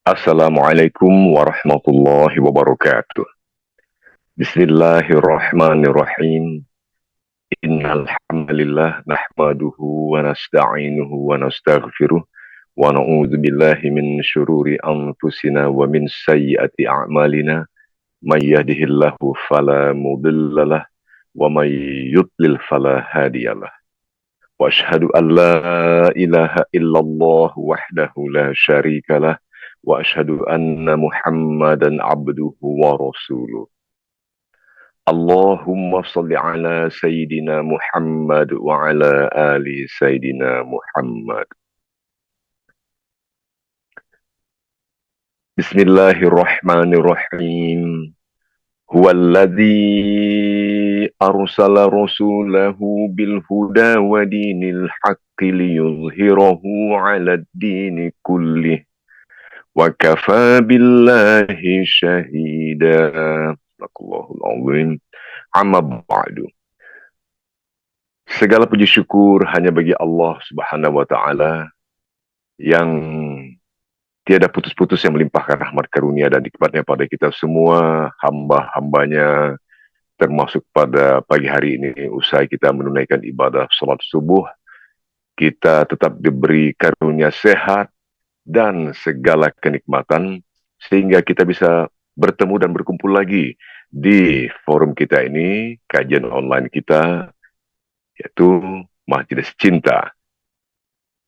Assalamualaikum warahmatullahi wabarakatuh. Bismillahirrahmanirrahim. Innal hamdalillah nahmaduhu wa nasta'inuhu wa nastaghfiruh wa na'udzu billahi min syururi anfusina wa min sayyiati a'malina. May yahdihillahu fala mudhillalah wa may yudlil fala hadiyalah. Wa asyhadu an la ilaha illallah wahdahu la syarikalah wa asyhadu anna Muhammadan abduhu wa rasuluh. Allahumma salli ala Sayyidina Muhammad wa ala ali Sayyidina Muhammad. Bismillahirrahmanirrahim. Huwallazi arsala rasulahu bil huda wa dinil haqqi liyuzhirahu 'alad dini kullih wa kafa billahi syahida. Allahul azim. Amma ba'du. Segala puji syukur hanya bagi Allah Subhanahu wa taala yang tiada putus-putus yang melimpahkan rahmat karunia dan nikmatnya pada kita semua hamba-hambanya, termasuk pada pagi hari ini usai kita menunaikan ibadah salat subuh, kita tetap diberi karunia sehat dan segala kenikmatan sehingga kita bisa bertemu dan berkumpul lagi di forum kita ini, kajian online kita, yaitu Majelis Cinta.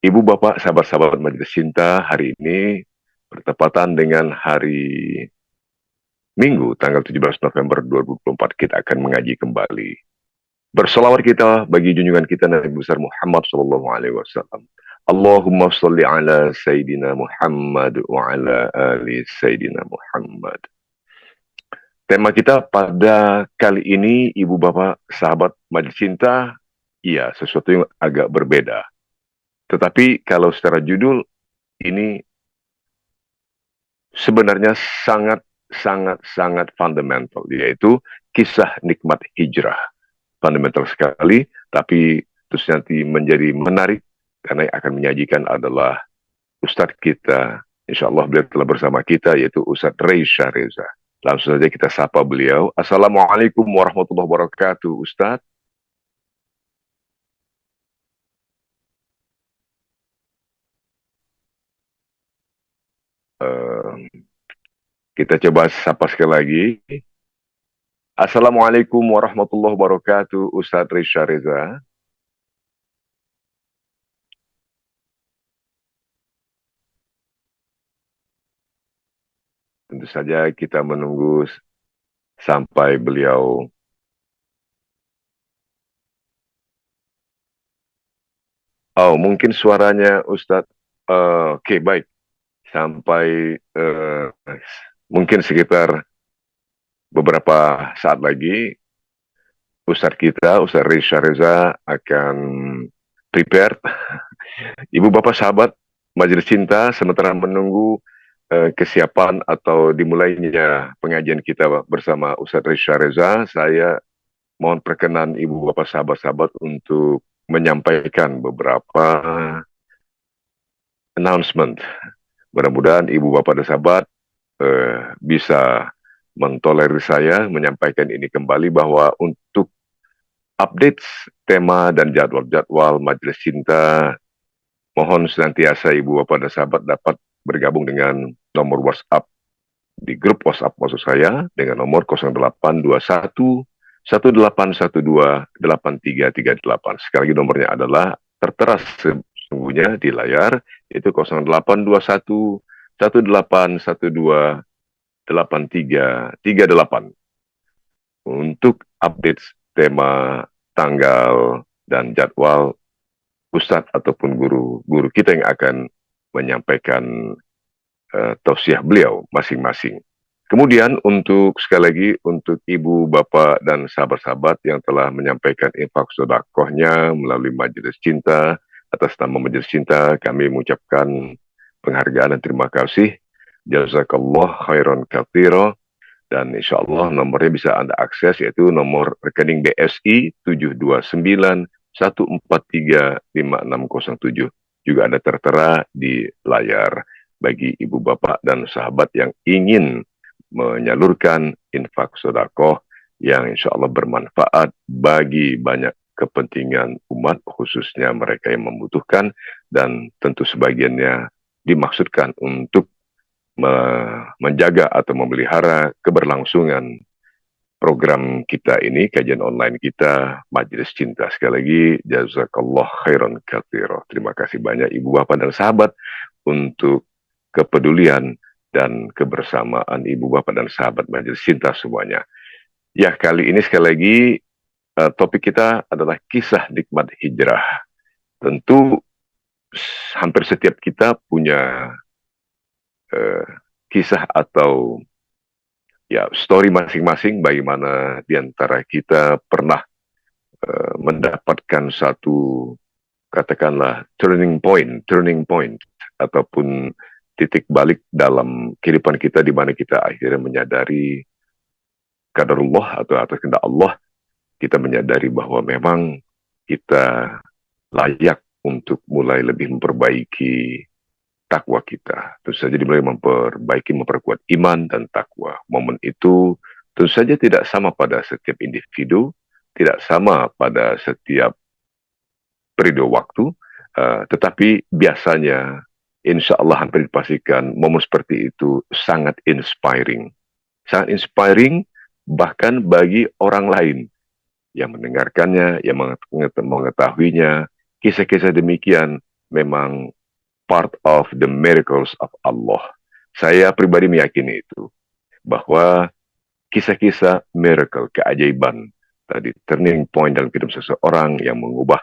Ibu bapak sahabat-sahabat Majelis Cinta, hari ini bertepatan dengan hari Minggu tanggal 17 November 2024 kita akan mengaji kembali. Bersolawat kita bagi junjungan kita Nabi besar Muhammad SAW. Allahumma salli ala Sayyidina Muhammad wa ala ali Sayyidina Muhammad. Tema kita pada kali ini, ibu bapak sahabat Majelis Cinta, iya sesuatu yang agak berbeda. Tetapi kalau secara judul ini sebenarnya sangat fundamental, yaitu kisah nikmat hijrah. Fundamental sekali, tapi terus nanti menjadi menarik karena yang akan menyajikan adalah Ustadz kita. Insya Allah beliau telah bersama kita, yaitu Ustadz Reisha Reza. Langsung saja kita sapa beliau. Assalamualaikum warahmatullahi wabarakatuh, Ustadz. Kita coba sapa sekali lagi. Assalamualaikum warahmatullahi wabarakatuh, Ustadz Reisha Reza. Tentu saja kita menunggu sampai beliau mungkin suaranya Ustadz. Oke, baik. Sampai mungkin sekitar beberapa saat lagi Ustadz kita, Ustadz Reisha Reza akan prepare. Ibu bapak sahabat Majelis Cinta, sementara menunggu kesiapan atau dimulainya pengajian kita bersama Ustadz Reisha Reza, saya mohon perkenan ibu bapak sahabat-sahabat untuk menyampaikan beberapa announcement. Mudah-mudahan ibu bapak dan sahabat bisa mentolerir saya menyampaikan ini kembali, bahwa untuk update tema dan jadwal-jadwal Majelis Cinta, mohon senantiasa ibu bapak dan sahabat dapat bergabung dengan nomor WhatsApp di grup WhatsApp maksud saya dengan nomor 0821 1812 8338. Sekali lagi nomornya adalah tertera sesungguhnya di layar, yaitu 0821 1812 8338 untuk update tema, tanggal, dan jadwal Ustadz ataupun guru-guru kita yang akan menyampaikan tausiah beliau masing-masing. Kemudian untuk sekali lagi untuk ibu, bapak, dan sahabat-sahabat yang telah menyampaikan infak sedekahnya melalui Majelis Cinta, atas nama Majelis Cinta kami mengucapkan penghargaan dan terima kasih. Jazakallah khairan katsira. Dan insya Allah nomornya bisa Anda akses, yaitu nomor rekening BSI 729 143 5607. Juga ada tertera di layar. bagi ibu bapak dan sahabat yang ingin menyalurkan infak sodakoh yang insya Allah bermanfaat bagi banyak kepentingan umat, khususnya mereka yang membutuhkan, dan tentu sebagiannya dimaksudkan untuk menjaga atau memelihara keberlangsungan program kita ini, kajian online kita, Majelis Cinta. Sekali lagi, jazakallah khairan katsira. Terima kasih banyak ibu bapak dan sahabat untuk kepedulian dan kebersamaan ibu bapak dan sahabat Majelis Cinta semuanya. Ya, kali ini sekali lagi topik kita adalah kisah nikmat hijrah. Tentu hampir setiap kita punya uh, kisah atau ya story masing-masing bagaimana di antara kita pernah mendapatkan satu katakanlah turning point ataupun titik balik dalam kehidupan kita di mana kita akhirnya menyadari kadarullah atau atas kehendak Allah, kita menyadari bahwa memang kita layak untuk mulai lebih memperbaiki takwa kita. Tentu saja dimulai memperbaiki, memperkuat iman dan takwa. Momen itu tentu saja tidak sama pada setiap individu, tidak sama pada setiap periode waktu, tetapi biasanya insya Allah hampir dipastikan momen seperti itu sangat inspiring. Sangat inspiring bahkan bagi orang lain yang mendengarkannya, yang mengetahuinya. Kisah-kisah demikian memang part of the miracles of Allah. Saya pribadi meyakini itu, bahwa kisah-kisah miracle, keajaiban, tadi turning point dalam kehidupan seseorang yang mengubah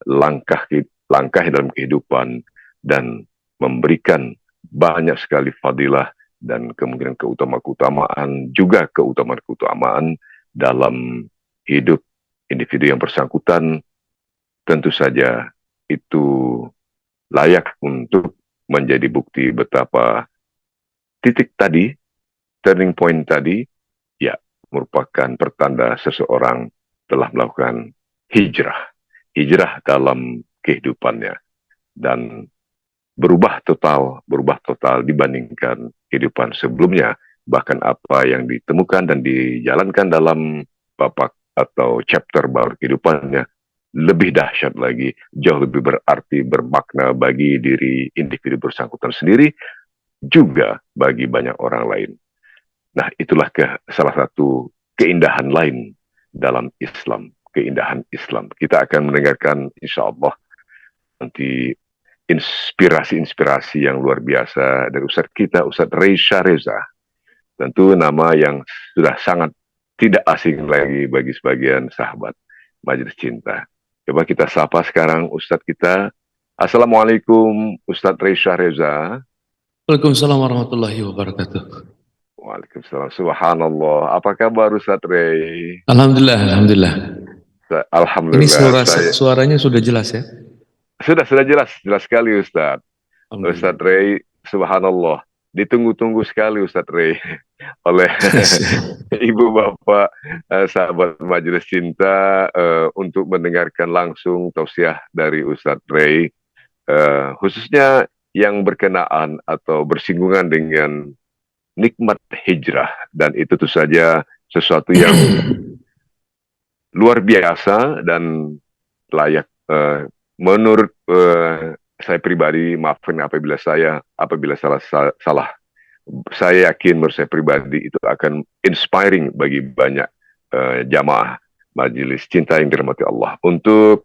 langkah dalam kehidupan dan memberikan banyak sekali fadilah dan kemungkinan keutamaan juga keutamaan dalam hidup individu yang bersangkutan, tentu saja itu layak untuk menjadi bukti betapa titik tadi, turning point tadi, ya merupakan pertanda seseorang telah melakukan hijrah. Hijrah dalam kehidupannya. Dan berubah total dibandingkan kehidupan sebelumnya. Bahkan apa yang ditemukan dan dijalankan dalam babak atau chapter baru kehidupannya lebih dahsyat lagi, jauh lebih berarti, bermakna bagi diri individu bersangkutan sendiri, juga bagi banyak orang lain. Nah, itulah salah satu keindahan lain dalam Islam, keindahan Islam. Kita akan mendengarkan insya Allah nanti inspirasi-inspirasi yang luar biasa dari Ustadz kita, Ustadz Reisha Reza. Tentu nama yang sudah sangat tidak asing lagi bagi sebagian sahabat Majelis Cinta. Coba kita sapa sekarang Ustadz kita. Assalamualaikum Ustadz Reisha Reza. Waalaikumsalam warahmatullahi wabarakatuh. Waalaikumsalam. Subhanallah. Apa kabar Ustadz Rey? Alhamdulillah, alhamdulillah. Ini Alhamdulillah. suaranya sudah jelas ya? Sudah jelas sekali Ustadz. Alhamdulillah. Ustadz Rey, subhanallah. Ditunggu-tunggu sekali Ustadz Rey oleh ibu bapak sahabat Majelis Cinta untuk mendengarkan langsung tausiah dari Ustadz Rey, khususnya yang berkenaan atau bersinggungan dengan nikmat hijrah, dan itu tentu saja sesuatu yang luar biasa dan layak menurut saya pribadi, maafkan apabila salah. Saya yakin menurut saya pribadi itu akan inspiring bagi banyak jamaah Majelis Cinta yang dirahmati Allah. Untuk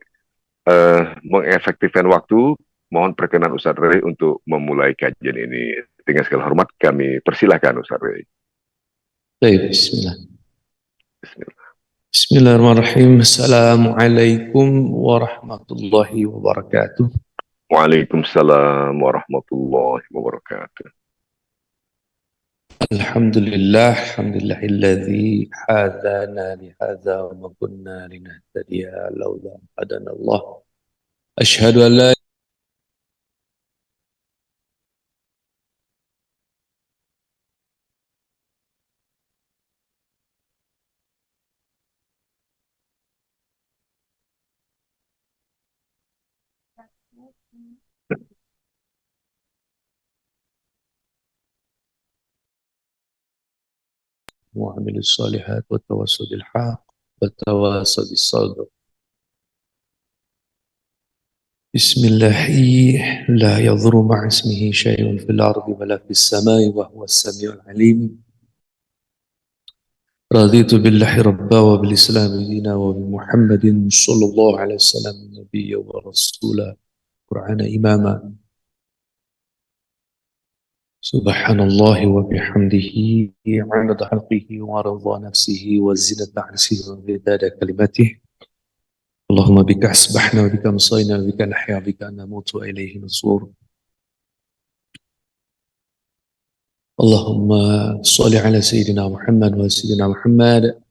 mengefektifkan waktu, mohon perkenan Ustaz Rey untuk memulai kajian ini. Dengan segala hormat kami persilahkan Ustaz Rey. Baik, bismillah. Bismillah. Bismillahirrahmanirrahim. Assalamualaikum warahmatullahi wabarakatuh. Waalaikumsalam warahmatullahi wabarakatuh. Alhamdulillah, alhamdulillahilladzi hadana lihadza wa ma kunna linahtadiya laula an hadana Allah. Asyhadu an la وعمل الصالحات وتواصوا بالحق وتواصوا بالصبر. بسم الله لا يضر مع اسمه شيء في الأرض ولا في السماء وهو السميع العليم. رضيت بالله ربا وبالإسلام دينا وبمحمد صلى الله عليه وسلم نبيا ورسولا قرآن إماما. سبحان الله وبحمده عدد خلقه ورضا نفسه وزنة عرشه ومداد كلماته. اللهم بك أصبحنا وبك أمسينا وبك نحيا وبك نموت وإليه النشور. اللهم صل على سيدنا محمد وسيدنا محمد.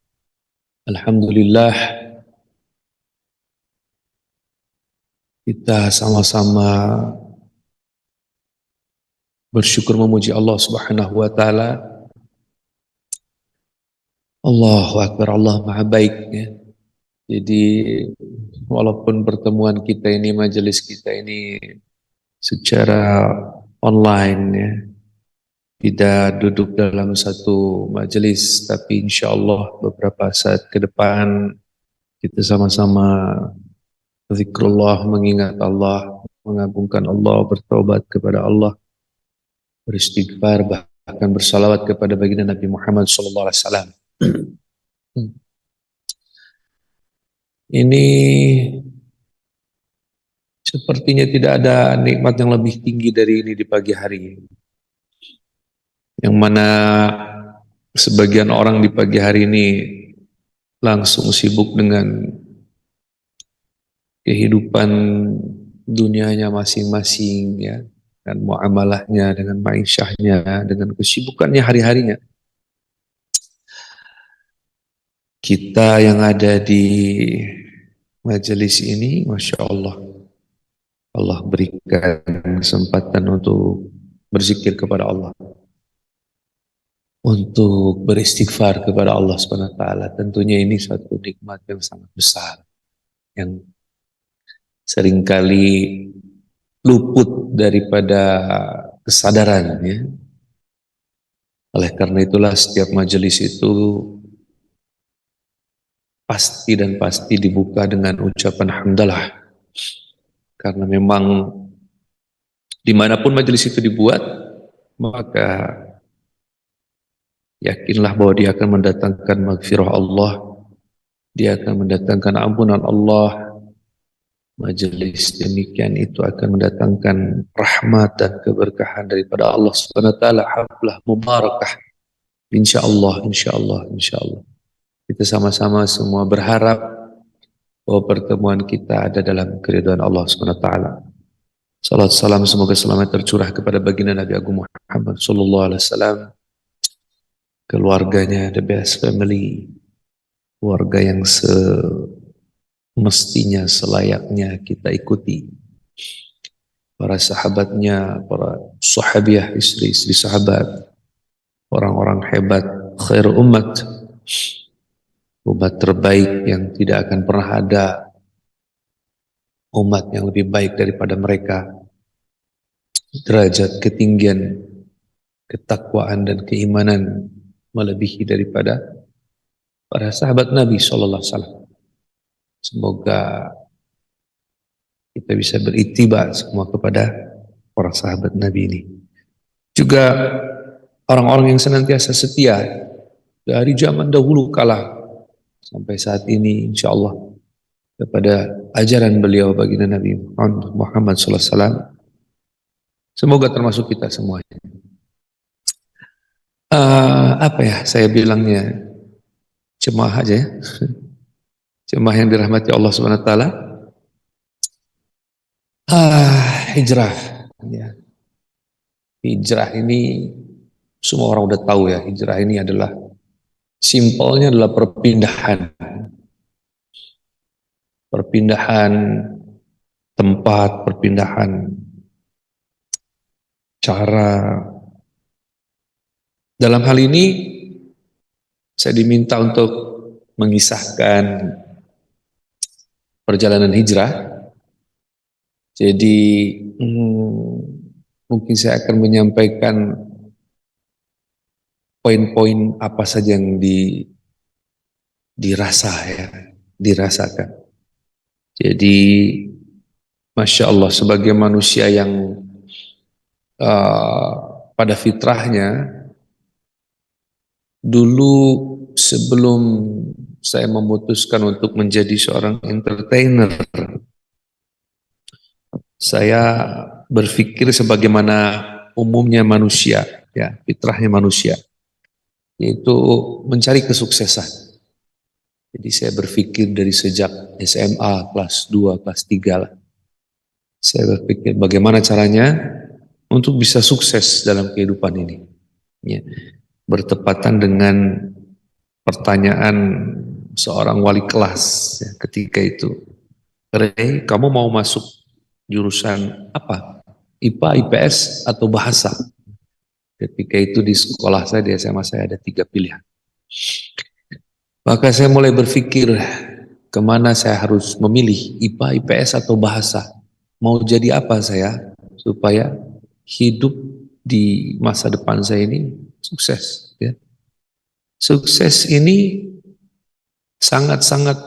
Alhamdulillah, kita sama-sama bersyukur memuji Allah Subhanahu wa taala. Allahu Akbar, Allah Maha Baik ya. Jadi walaupun pertemuan kita ini, majelis kita ini secara online ya, tidak duduk dalam satu majelis, tapi insya Allah beberapa saat ke depan kita sama-sama zikrullah, mengingat Allah, mengagungkan Allah, bertobat kepada Allah, beristighfar, bahkan bersalawat kepada baginda Nabi Muhammad SAW. Ini sepertinya tidak ada nikmat yang lebih tinggi dari ini di pagi hari, yang mana sebagian orang di pagi hari ini langsung sibuk dengan kehidupan dunianya masing-masing ya, dan muamalahnya, dengan maisyahnya, dengan kesibukannya hari-harinya. Kita yang ada di majelis ini, Masya Allah, Allah berikan kesempatan untuk berzikir kepada Allah, untuk beristighfar kepada Allah Subhanahu wa taala. Tentunya ini suatu nikmat yang sangat besar, yang seringkali luput daripada kesadaran ya. Oleh karena itulah setiap majelis itu pasti dan pasti dibuka dengan ucapan hamdalah, karena memang dimanapun majelis itu dibuat, maka yakinlah bahwa dia akan mendatangkan maghfirah Allah, dia akan mendatangkan ampunan Allah. Majelis demikian itu akan mendatangkan rahmat dan keberkahan daripada Allah Subhanahu wa taala, haflah mubarakah. Insyaallah, insyaallah, insyaallah. Kita sama-sama semua berharap bahwa pertemuan kita ada dalam keridhaan Allah Subhanahu wa taala. Salat salam semoga selamat tercurah kepada baginda Nabi Agung Muhammad sallallahu alaihi wasallam, keluarganya, the best family, keluarga yang semestinya, selayaknya kita ikuti, para sahabatnya, para sahabiah, istri-istri sahabat, orang-orang hebat, khair umat terbaik yang tidak akan pernah ada umat yang lebih baik daripada mereka. Derajat ketinggian ketakwaan dan keimanan melebihi daripada para sahabat Nabi sallallahu alaihi wasallam. Semoga kita bisa beritiba semua kepada para sahabat Nabi ini. Juga orang-orang yang senantiasa setia dari zaman dahulu kala sampai saat ini, insya Allah, kepada ajaran beliau baginda Nabi Muhammad SAW. Semoga termasuk kita semuanya. Apa ya saya bilangnya, jemaah aja ya, jemaah yang dirahmati Allah Subhanahu Wa Taala. Hijrah, ya. Hijrah ini semua orang udah tahu ya. Hijrah ini adalah, simpelnya adalah perpindahan tempat, perpindahan cara. Dalam hal ini saya diminta untuk mengisahkan perjalanan hijrah. Jadi mungkin saya akan menyampaikan poin-poin apa saja yang dirasakan. Jadi Masya Allah, sebagai manusia yang pada fitrahnya, dulu sebelum saya memutuskan untuk menjadi seorang entertainer, saya berpikir sebagaimana umumnya manusia, ya, fitrahnya manusia, yaitu mencari kesuksesan. Jadi saya berpikir dari sejak SMA kelas 2, kelas 3 lah. Saya berpikir bagaimana caranya untuk bisa sukses dalam kehidupan ini. Ya. Bertepatan dengan pertanyaan seorang wali kelas ya, ketika itu. Rey, kamu mau masuk jurusan apa? IPA, IPS, atau bahasa? Ketika itu di sekolah saya, di SMA saya ada 3 pilihan. Maka saya mulai berpikir kemana saya harus memilih, IPA, IPS, atau bahasa. Mau jadi apa saya supaya hidup di masa depan saya ini sukses. Ya. Sukses ini sangat-sangat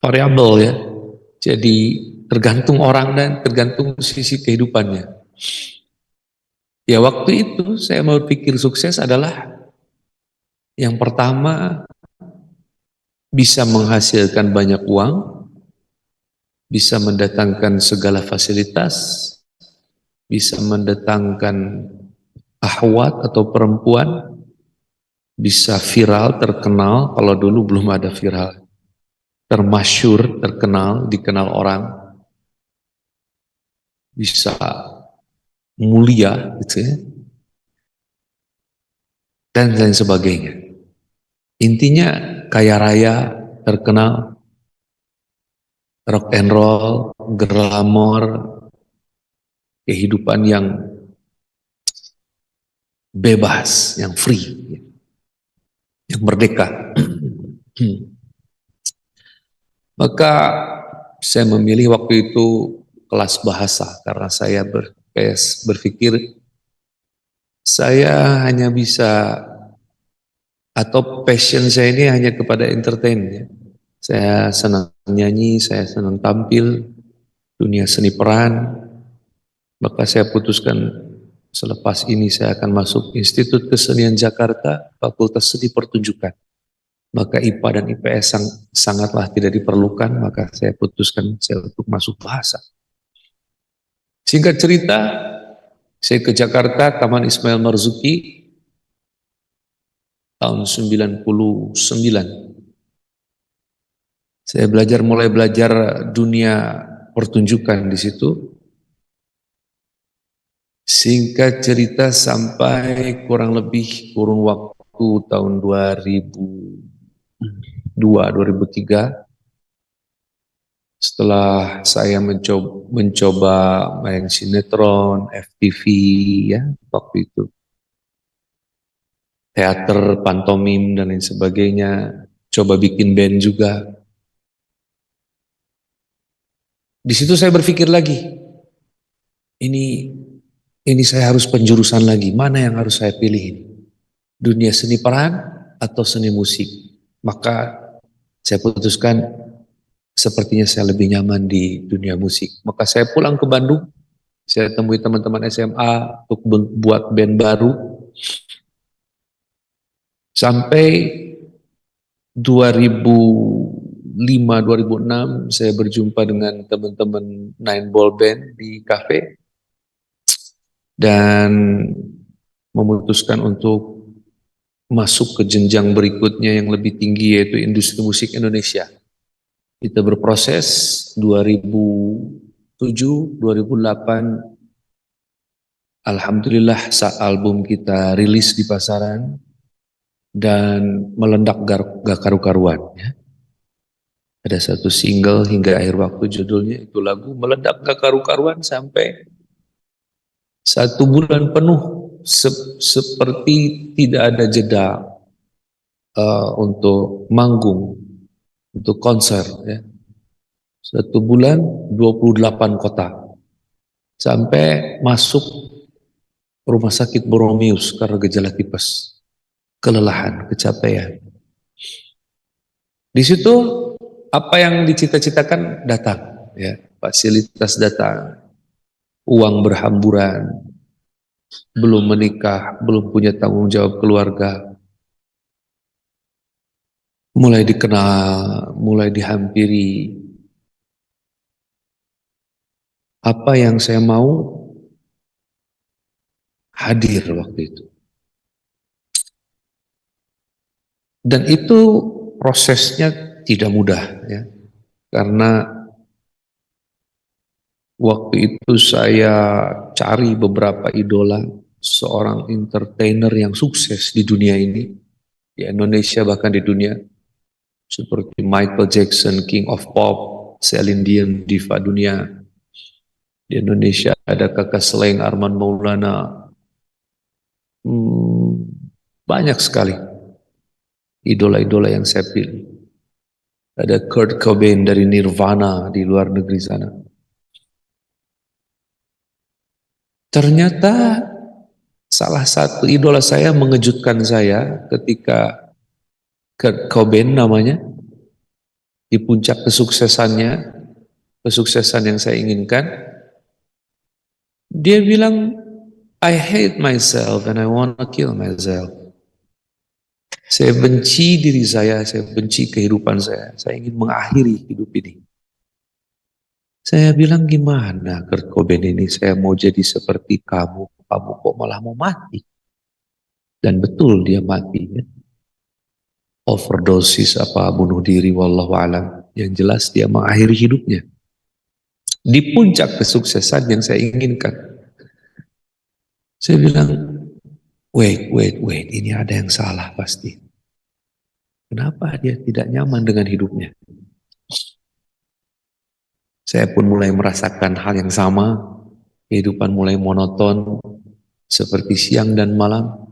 variabel ya. Jadi tergantung orang dan tergantung sisi kehidupannya. Ya waktu itu saya mau pikir sukses adalah yang pertama bisa menghasilkan banyak uang, bisa mendatangkan segala fasilitas, bisa mendatangkan ahwat atau perempuan, bisa viral, terkenal, kalau dulu belum ada viral, termasyur, terkenal, dikenal orang, bisa mulia, gitu ya, dan lain sebagainya. Intinya kaya raya, terkenal, rock and roll, glamor, kehidupan yang bebas, yang free, yang merdeka. Maka saya memilih waktu itu kelas bahasa karena saya berpikir saya hanya bisa, atau passion saya ini hanya kepada entertain ya. Saya senang nyanyi, saya senang tampil, dunia seni peran. Maka saya putuskan selepas ini saya akan masuk Institut Kesenian Jakarta, Fakultas Seni Pertunjukan. Maka IPA dan IPS sangatlah tidak diperlukan, maka saya putuskan saya untuk masuk bahasa. Singkat cerita, saya ke Jakarta, Taman Ismail Marzuki, tahun 99. Saya mulai belajar dunia pertunjukan di situ. Singkat cerita sampai kurang lebih kurun waktu tahun 2002, 2003, setelah saya mencoba main sinetron, FTV ya waktu itu, teater, pantomim dan lain sebagainya, coba bikin band juga. Di situ saya berpikir lagi, ini saya harus penjurusan lagi, mana yang harus saya pilih ini? Dunia seni peran atau seni musik? Maka saya putuskan sepertinya saya lebih nyaman di dunia musik. Maka saya pulang ke Bandung, saya temui teman-teman SMA untuk buat band baru. Sampai 2005-2006 saya berjumpa dengan teman-teman Nine Ball Band di kafe dan memutuskan untuk masuk ke jenjang berikutnya yang lebih tinggi, yaitu industri musik Indonesia. Kita berproses 2007, 2008, alhamdulillah album kita rilis di pasaran dan meledak gak karu-karuan ya. Ada satu single hingga akhir waktu, judulnya itu lagu meledak gak karu-karuan sampai 1 bulan penuh seperti tidak ada jeda untuk manggung, untuk konser ya. 1 bulan 28 kota sampai masuk rumah sakit Boromius karena gejala tipes, kelelahan, kecapean. Di situ apa yang dicita-citakan datang, ya, fasilitas datang, uang berhamburan, belum menikah, belum punya tanggung jawab keluarga, mulai dikenal, mulai dihampiri. Apa yang saya mau hadir waktu itu. Dan itu prosesnya tidak mudah, ya, karena waktu itu saya cari beberapa idola, seorang entertainer yang sukses di dunia ini, di Indonesia bahkan di dunia, seperti Michael Jackson, King of Pop, Celine Dion, diva dunia. Di Indonesia ada Kakak Sleng, Arman Maulana, banyak sekali idola-idola yang saya pilih. Ada Kurt Cobain dari Nirvana di luar negeri sana. Ternyata salah satu idola saya mengejutkan saya ketika Kurt Cobain namanya, di puncak kesuksesannya, kesuksesan yang saya inginkan, dia bilang, I hate myself and I want to kill myself. Saya benci diri saya benci kehidupan saya ingin mengakhiri hidup ini. Saya bilang, gimana Kurt Cobain ini, saya mau jadi seperti kamu kok malah mau mati. Dan betul dia mati, ya. Overdosis apa bunuh diri, wallahu alam. Yang jelas dia mengakhiri hidupnya di puncak kesuksesan yang saya inginkan. Saya bilang, wait, ini ada yang salah pasti. Kenapa dia tidak nyaman dengan hidupnya? Saya pun mulai merasakan hal yang sama, kehidupan mulai monoton, seperti siang dan malam.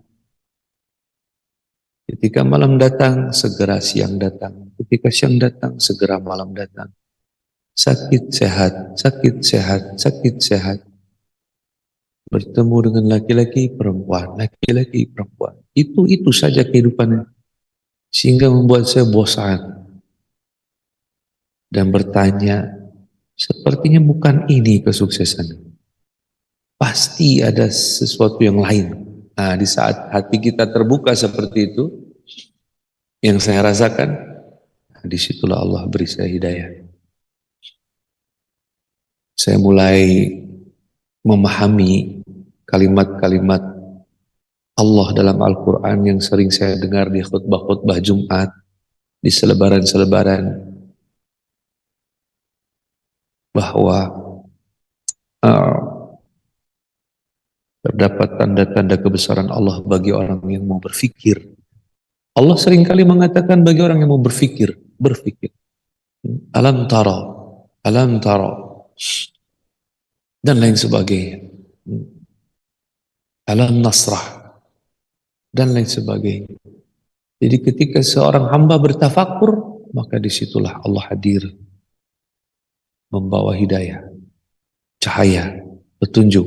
Ketika malam datang, segera siang datang. Ketika siang datang, segera malam datang. Sakit, sehat, sakit, sehat, sakit, sehat. Bertemu dengan laki-laki, perempuan, laki-laki, perempuan. Itu saja kehidupannya. Sehingga membuat saya bosan. Dan bertanya, sepertinya bukan ini kesuksesan. Pasti ada sesuatu yang lain. Nah, di saat hati kita terbuka seperti itu, yang saya rasakan, disitulah Allah beri saya hidayah. Saya mulai memahami kalimat-kalimat Allah dalam Al-Quran yang sering saya dengar di khutbah-khutbah Jumat, di selebaran-selebaran, bahwa terdapat tanda-tanda kebesaran Allah bagi orang yang mau berfikir. Allah seringkali mengatakan bagi orang yang mau berfikir. Alam tara, dan lain sebagainya. Alam nasrah, dan lain sebagainya. Jadi ketika seorang hamba bertafakur, maka disitulah Allah hadir, membawa hidayah, cahaya, petunjuk.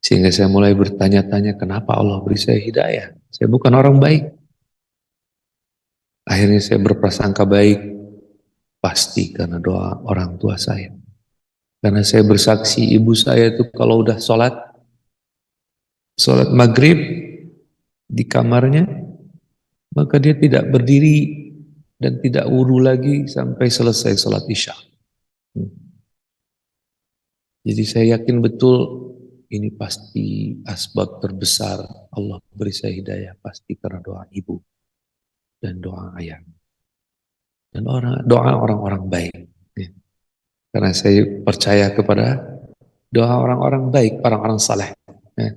Sehingga saya mulai bertanya-tanya, kenapa Allah beri saya hidayah? Saya bukan orang baik. Akhirnya saya berprasangka baik, pasti karena doa orang tua saya. Karena saya bersaksi, ibu saya itu kalau udah sholat maghrib di kamarnya, maka dia tidak berdiri dan tidak wudhu lagi sampai selesai sholat isya. Jadi saya yakin betul ini pasti asbab terbesar Allah beri saya hidayah, pasti karena doa ibu dan doa ayah dan doa orang-orang baik. Ya. Karena saya percaya kepada doa orang-orang baik, orang-orang saleh, ya.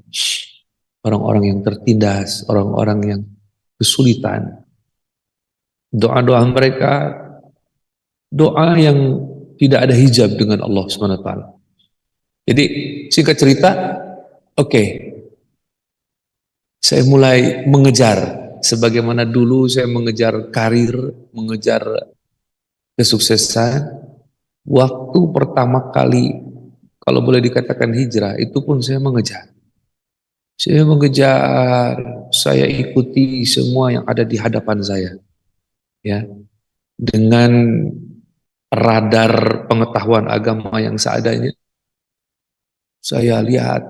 Orang-orang yang tertindas, orang-orang yang kesulitan. Doa-doa mereka, doa yang tidak ada hijab dengan Allah SWT. Jadi singkat cerita, oke, saya mulai mengejar, sebagaimana dulu saya mengejar karir, mengejar kesuksesan. Waktu pertama kali, kalau boleh dikatakan hijrah, itu pun saya mengejar. Saya mengejar, saya ikuti semua yang ada di hadapan saya, ya, dengan radar pengetahuan agama yang seadanya. Saya lihat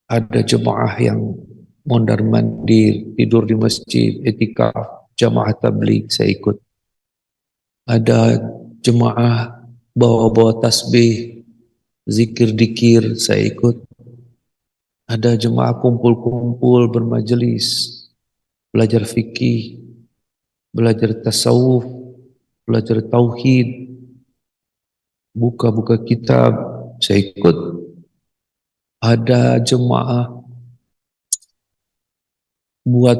ada jemaah yang mondar-mandir, tidur di masjid, etikaf, jamaah tabligh, saya ikut. Ada jemaah bawa-bawa tasbih, zikir dikir, saya ikut. Ada jemaah kumpul-kumpul bermajelis, belajar fikih, belajar tasawuf, belajar tauhid, buka-buka kitab, saya ikut. Ada jemaah buat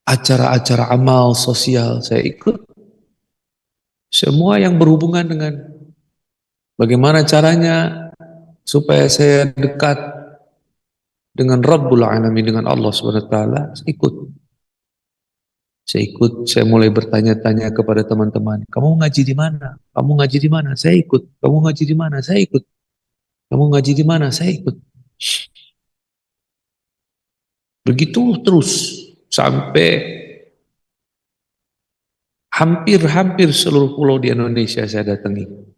acara-acara amal sosial, saya ikut. Semua yang berhubungan dengan bagaimana caranya supaya saya dekat dengan Rabbul Alamin, dengan Allah Subhanahu wa taala, saya ikut. Saya ikut, saya mulai bertanya-tanya kepada teman-teman, kamu ngaji di mana? Kamu ngaji di mana? Saya ikut. Kamu ngaji di mana? Saya ikut. Kamu ngaji di mana? Saya ikut. Begitu terus sampai hampir-hampir seluruh pulau di Indonesia saya datangi.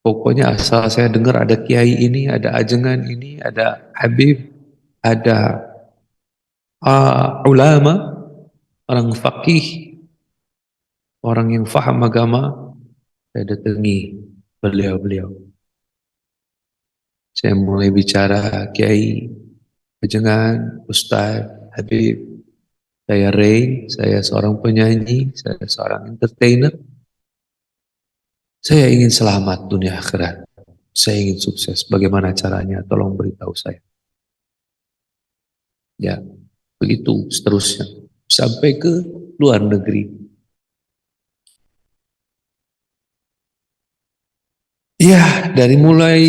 Pokoknya asal saya dengar ada kiai ini, ada ajengan ini, ada habib, ada ulama, orang fakih, orang yang faham agama, saya datangi beliau-beliau. Saya mulai bicara kiai, ajengan, ustaz, habib. Saya Ray, saya seorang penyanyi, saya seorang entertainer. Saya ingin selamat dunia akhirat. Saya ingin sukses. Bagaimana caranya? Tolong beritahu saya. Ya, begitu seterusnya. Sampai ke luar negeri. Ya, dari mulai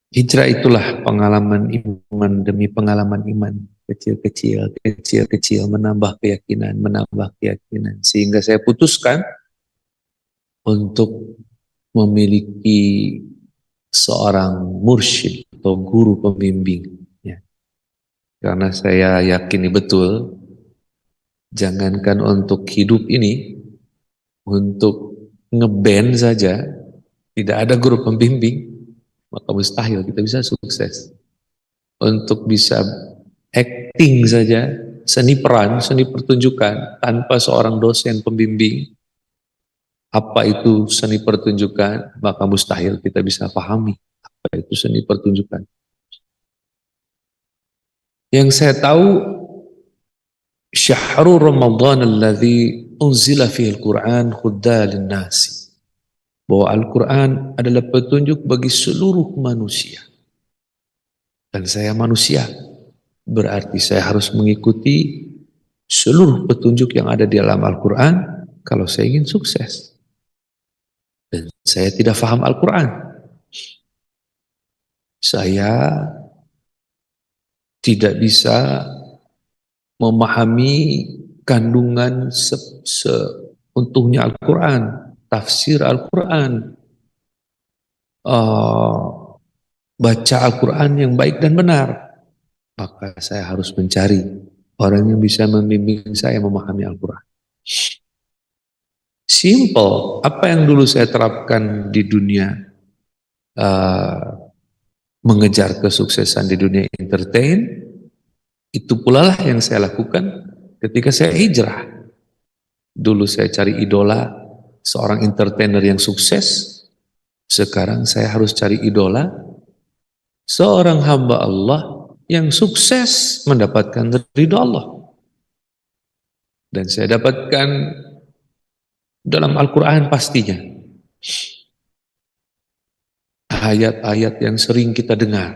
hijrah itulah pengalaman iman demi pengalaman iman. Kecil-kecil, menambah keyakinan. Sehingga saya putuskan untuk memiliki seorang mursyid atau guru pembimbing. Ya. Karena saya yakini betul, jangankan untuk hidup ini, untuk ngeband saja, tidak ada guru pembimbing, maka mustahil kita bisa sukses. Untuk bisa acting saja, seni peran, seni pertunjukan, tanpa seorang dosen pembimbing, apa itu seni pertunjukan, maka mustahil kita bisa pahami apa itu seni pertunjukan. Yang saya tahu, syahrul Ramadan alladzi unzila fihi al-Qur'an hudan lin-nas. Bahwa Al-Quran adalah petunjuk bagi seluruh manusia. Dan saya manusia, berarti saya harus mengikuti seluruh petunjuk yang ada di dalam Al-Quran kalau saya ingin sukses. Dan saya tidak faham Al-Quran. Saya tidak bisa memahami kandungan seutuhnya Al-Quran, tafsir Al-Quran, baca Al-Quran yang baik dan benar. Maka saya harus mencari orang yang bisa membimbing saya memahami Al-Quran. Simple, apa yang dulu saya terapkan di dunia mengejar kesuksesan di dunia entertain, itu pula lah yang saya lakukan ketika saya hijrah. Dulu saya cari idola, seorang entertainer yang sukses. Sekarang saya harus cari idola, seorang hamba Allah yang sukses mendapatkan ridha Allah. Dan saya dapatkan dalam Al-Quran pastinya. Ayat-ayat yang sering kita dengar.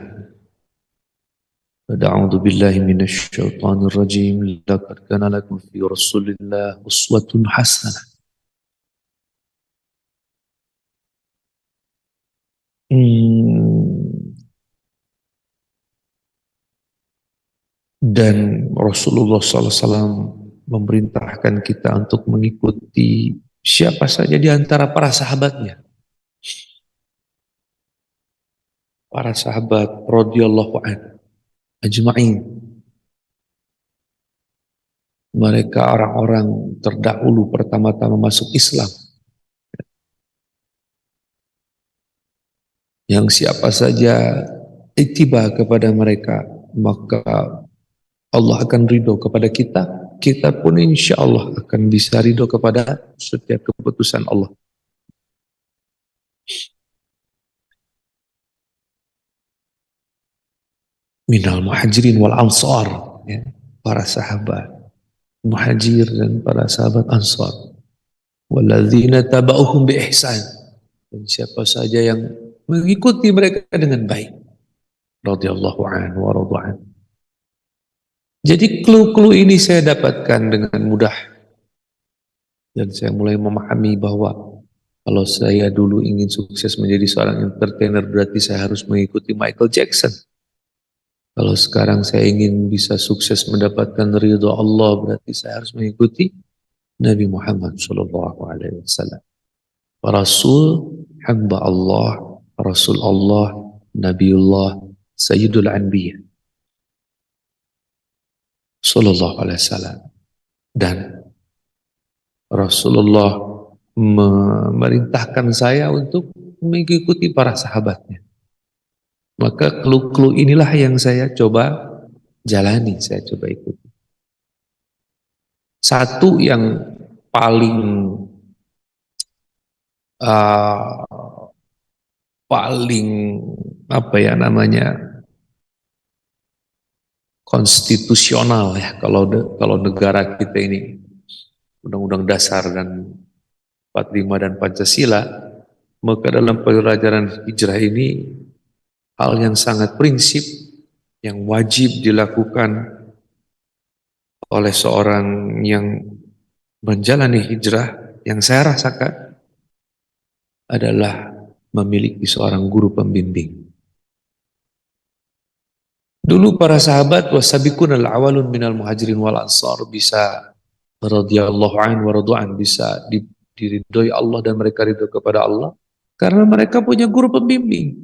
A'udzu billahi minasy syaithanir rajim. Laqad kana lakum fi Rasulillah uswatun hasanah. Dan Rasulullah SAW memerintahkan kita untuk mengikuti siapa saja di antara para sahabatnya. para sahabat radhiyallahu an ajma'in. Mereka orang-orang terdahulu pertama-tama masuk Islam. Yang siapa saja ittiba kepada mereka, maka Allah akan ridho kepada kita. Kita pun insya Allah akan bisa ridho kepada setiap keputusan Allah. Minal muhajirin wal ansar, ya, para sahabat muhajir dan para sahabat ansar. Walladzina taba'uhum bi ihsan, dan siapa saja yang mengikuti mereka dengan baik. Radhiyallahu anhu wa radha'an. Jadi clue-clue ini saya dapatkan dengan mudah, dan saya mulai memahami bahwa kalau saya dulu ingin sukses menjadi seorang entertainer, berarti saya harus mengikuti Michael Jackson. Kalau sekarang saya ingin bisa sukses mendapatkan ridha Allah, berarti saya harus mengikuti Nabi Muhammad SAW. Rasul, hamba Allah, Rasul Allah, Nabiullah, Sayyidul Anbiya Sallallahu Alaihi Wasallam. Dan Rasulullah memerintahkan saya untuk mengikuti para sahabatnya. Maka clue-clue inilah yang saya coba jalani, saya coba ikuti. Satu yang paling apa ya namanya, konstitusional ya, kalau negara kita ini Undang-Undang Dasar dan 45 dan Pancasila, maka dalam pelajaran hijrah ini hal yang sangat prinsip yang wajib dilakukan oleh seorang yang menjalani hijrah, yang saya rasakan adalah memiliki seorang guru pembimbing. Dulu para sahabat wasabiqunal awalun minal muhajirin wal ansar bisa radhiyallahu anhu wa radha'an, bisa diridhoi Allah dan mereka ridho kepada Allah karena mereka punya guru pembimbing,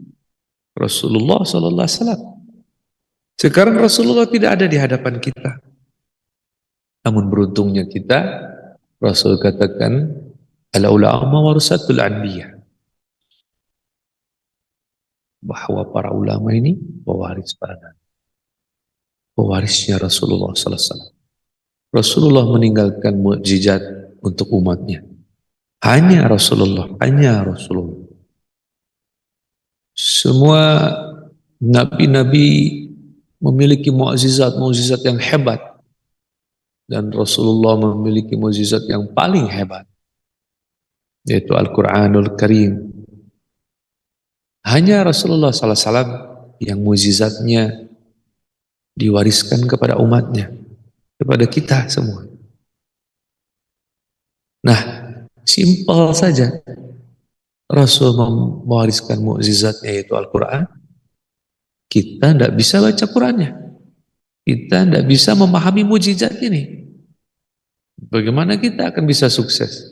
Rasulullah sallallahu alaihi wasallam. Sekarang Rasulullah tidak ada di hadapan kita. Namun beruntungnya kita, Rasul katakan ala ulama warasatul anbiya, bahwa para ulama ini pewaris para nabi, pewarisnya Rasulullah sallallahu alaihi wasallam. Rasulullah meninggalkan mukjizat untuk umatnya. Hanya Rasulullah. Semua nabi-nabi memiliki mukjizat yang hebat, dan Rasulullah memiliki mukjizat yang paling hebat, yaitu Al-Quranul Karim. Hanya Rasulullah SAW yang mukjizatnya diwariskan kepada umatnya, kepada kita semua. Nah, simpel saja. Rasul mewariskan mukjizatnya, yaitu Al-Quran. Kita tidak bisa baca Qurannya. Kita tidak bisa memahami mukjizat ini. Bagaimana kita akan bisa sukses?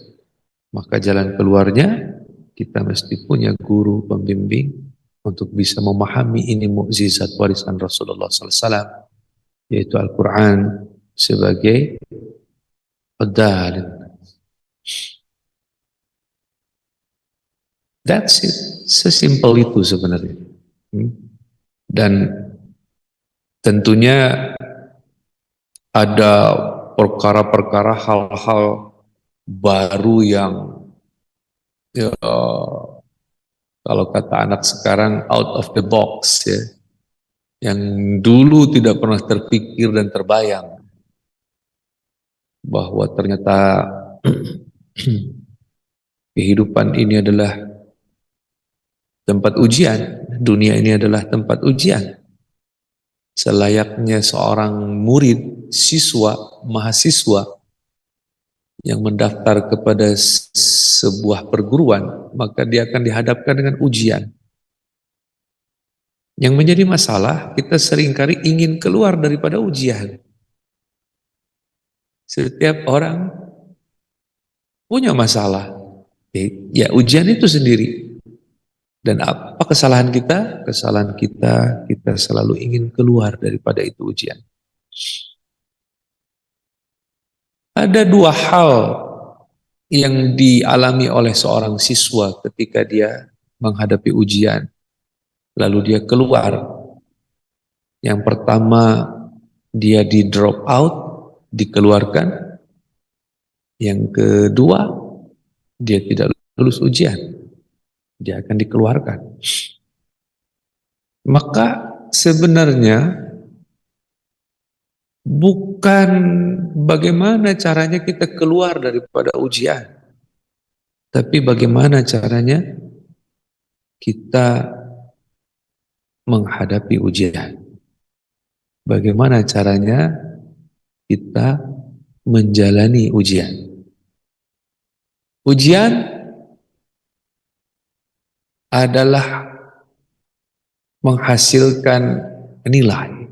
Maka jalan keluarnya, kita mesti punya guru pembimbing untuk bisa memahami ini mukjizat warisan Rasulullah SAW, yaitu Al-Quran sebagai pedal. That's it. Sesimpel itu sebenarnya. Dan tentunya ada perkara-perkara, hal-hal baru yang ya, kalau kata anak sekarang out of the box ya, yang dulu tidak pernah terpikir dan terbayang bahwa ternyata kehidupan ini adalah tempat ujian, dunia ini adalah tempat ujian. Selayaknya seorang murid, siswa, mahasiswa yang mendaftar kepada sebuah perguruan, maka dia akan dihadapkan dengan ujian. Yang menjadi masalah, kita seringkali ingin keluar daripada ujian. Setiap orang punya masalah. Ya, ujian itu sendiri. Dan apa kesalahan kita? Kesalahan kita, kita selalu ingin keluar daripada itu ujian. Ada dua hal yang dialami oleh seorang siswa ketika dia menghadapi ujian, lalu dia keluar. Yang pertama, dia di drop out, dikeluarkan. Yang kedua, dia tidak lulus ujian, dia akan dikeluarkan. Maka sebenarnya bukan bagaimana caranya kita keluar daripada ujian, tapi bagaimana caranya kita menghadapi ujian. Bagaimana caranya kita menjalani ujian. Ujian adalah menghasilkan nilai.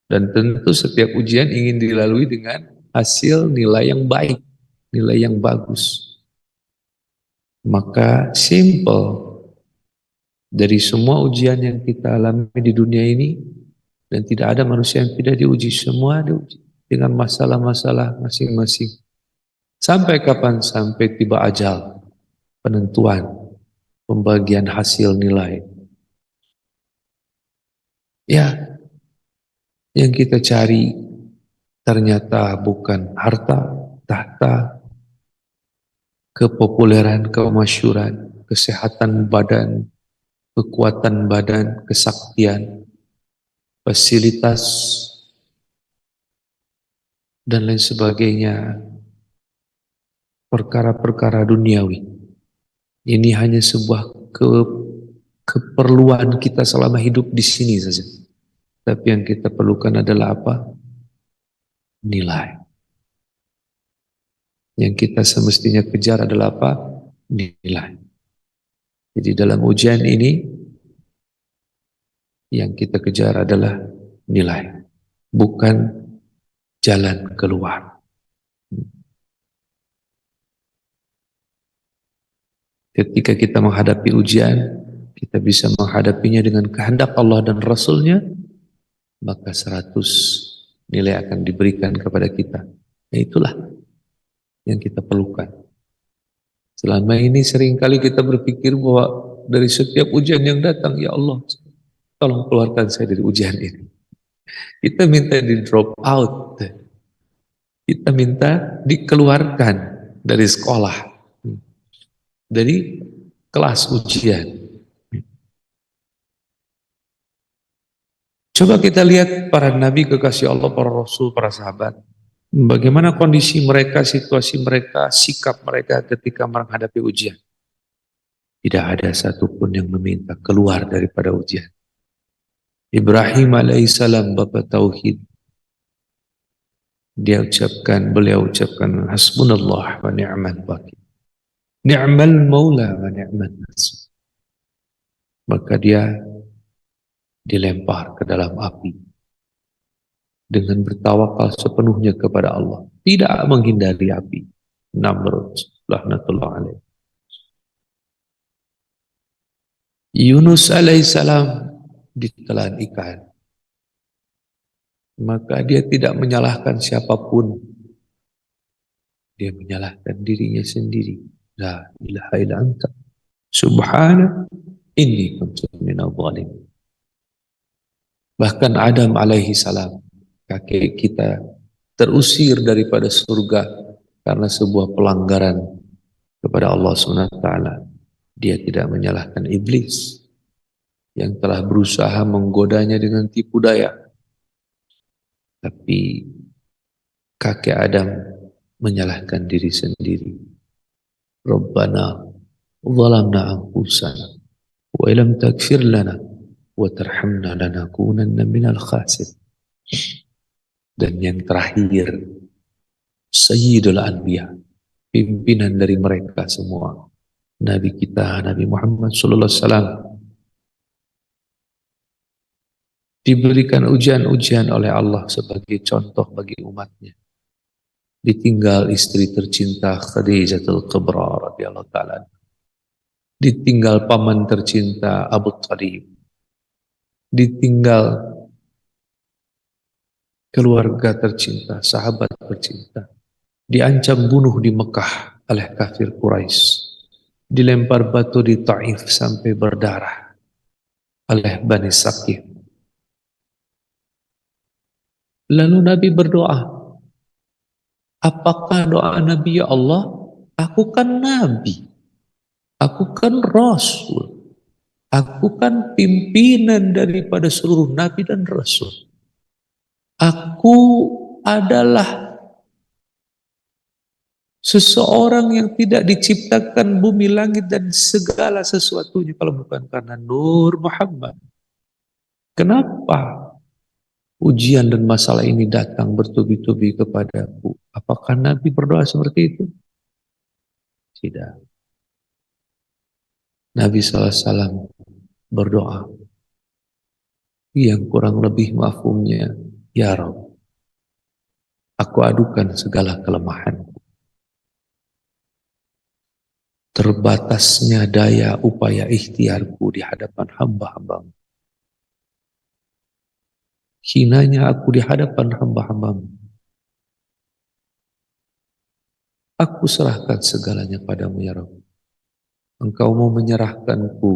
Dan tentu setiap ujian ingin dilalui dengan hasil nilai yang baik, nilai yang bagus. Maka simple, dari semua ujian yang kita alami di dunia ini, dan tidak ada manusia yang tidak diuji, semua diuji dengan masalah-masalah masing-masing. Sampai kapan? Sampai tiba ajal, penentuan, pembagian hasil nilai. Ya, yang kita cari ternyata bukan harta, tahta, kepopuleran, kemasyhuran, kesehatan badan, kekuatan badan, kesaktian, fasilitas, dan lain sebagainya, perkara-perkara duniawi. Ini hanya sebuah keperluan kita selama hidup di sini saja. Tapi yang kita perlukan adalah apa? Nilai. Yang kita semestinya kejar adalah apa? Nilai. Jadi dalam ujian ini, yang kita kejar adalah nilai, bukan jalan keluar. Ketika kita menghadapi ujian, kita bisa menghadapinya dengan kehendak Allah dan Rasulnya, maka 100 nilai akan diberikan kepada kita. Nah, itulah yang kita perlukan. Selama ini seringkali kita berpikir bahwa dari setiap ujian yang datang, ya Allah, tolong keluarkan saya dari ujian ini. Kita minta di drop out. Kita minta dikeluarkan dari sekolah, dari kelas ujian. Coba kita lihat para nabi kekasih Allah, para rasul, para sahabat. Bagaimana kondisi mereka, situasi mereka, sikap mereka ketika menghadapi ujian. Tidak ada satupun yang meminta keluar daripada ujian. Ibrahim alaihissalam, Bapak Tauhid, beliau ucapkan hasbunallah wa ni'mal wakil. Ni'mal maula wa ni'mal nasir. Maka dia dilempar ke dalam api dengan bertawakal sepenuhnya kepada Allah, tidak menghindari api. Namrud laknatullah alaih. Yunus alaihissalam ditelan ikan, maka dia tidak menyalahkan siapapun, dia menyalahkan dirinya sendiri. La ilaha illa anta subhana inni kuntu minadh dhalimin. Bahkan Adam alaihi salam, kakek kita, terusir daripada surga karena sebuah pelanggaran kepada Allah SWT. Dia tidak menyalahkan iblis yang telah berusaha menggodanya dengan tipu daya, tapi kakek Adam menyalahkan diri sendiri. Rabbana zalamna anfusana wa illam taghfir lana wa tarhamna lanakunanna minal khasirin. Dan yang terakhir, Sayyidul Anbiya, pimpinan dari mereka semua, Nabi kita, Nabi Muhammad SAW, diberikan ujian-ujian oleh Allah sebagai contoh bagi umatnya. Ditinggal istri tercinta Khadijatul Kubra radhiyallahu ta'ala. ditinggal paman tercinta Abu Thalib, ditinggal keluarga tercinta, sahabat tercinta, diancam bunuh di Mekah oleh kafir Quraisy, dilempar batu di Taif sampai berdarah oleh Bani Saqif. Lalu Nabi berdoa, apakah doa Nabi, ya Allah, aku kan Nabi, aku kan Rasul, aku kan pimpinan daripada seluruh Nabi dan Rasul. Aku adalah seseorang yang tidak diciptakan bumi, langit, dan segala sesuatunya kalau bukan karena Nur Muhammad. Kenapa ujian dan masalah ini datang bertubi-tubi kepadaku? Apakah Nabi berdoa seperti itu? Tidak. Nabi SAW berdoa yang kurang lebih mafhumnya, ya Rabb, aku adukan segala kelemahanku, terbatasnya daya upaya ikhtiarku di hadapan hamba-hambamu, hinanya aku di hadapan hamba-hambamu. Aku serahkan segalanya padamu, ya Rabb. Engkau mau menyerahkanku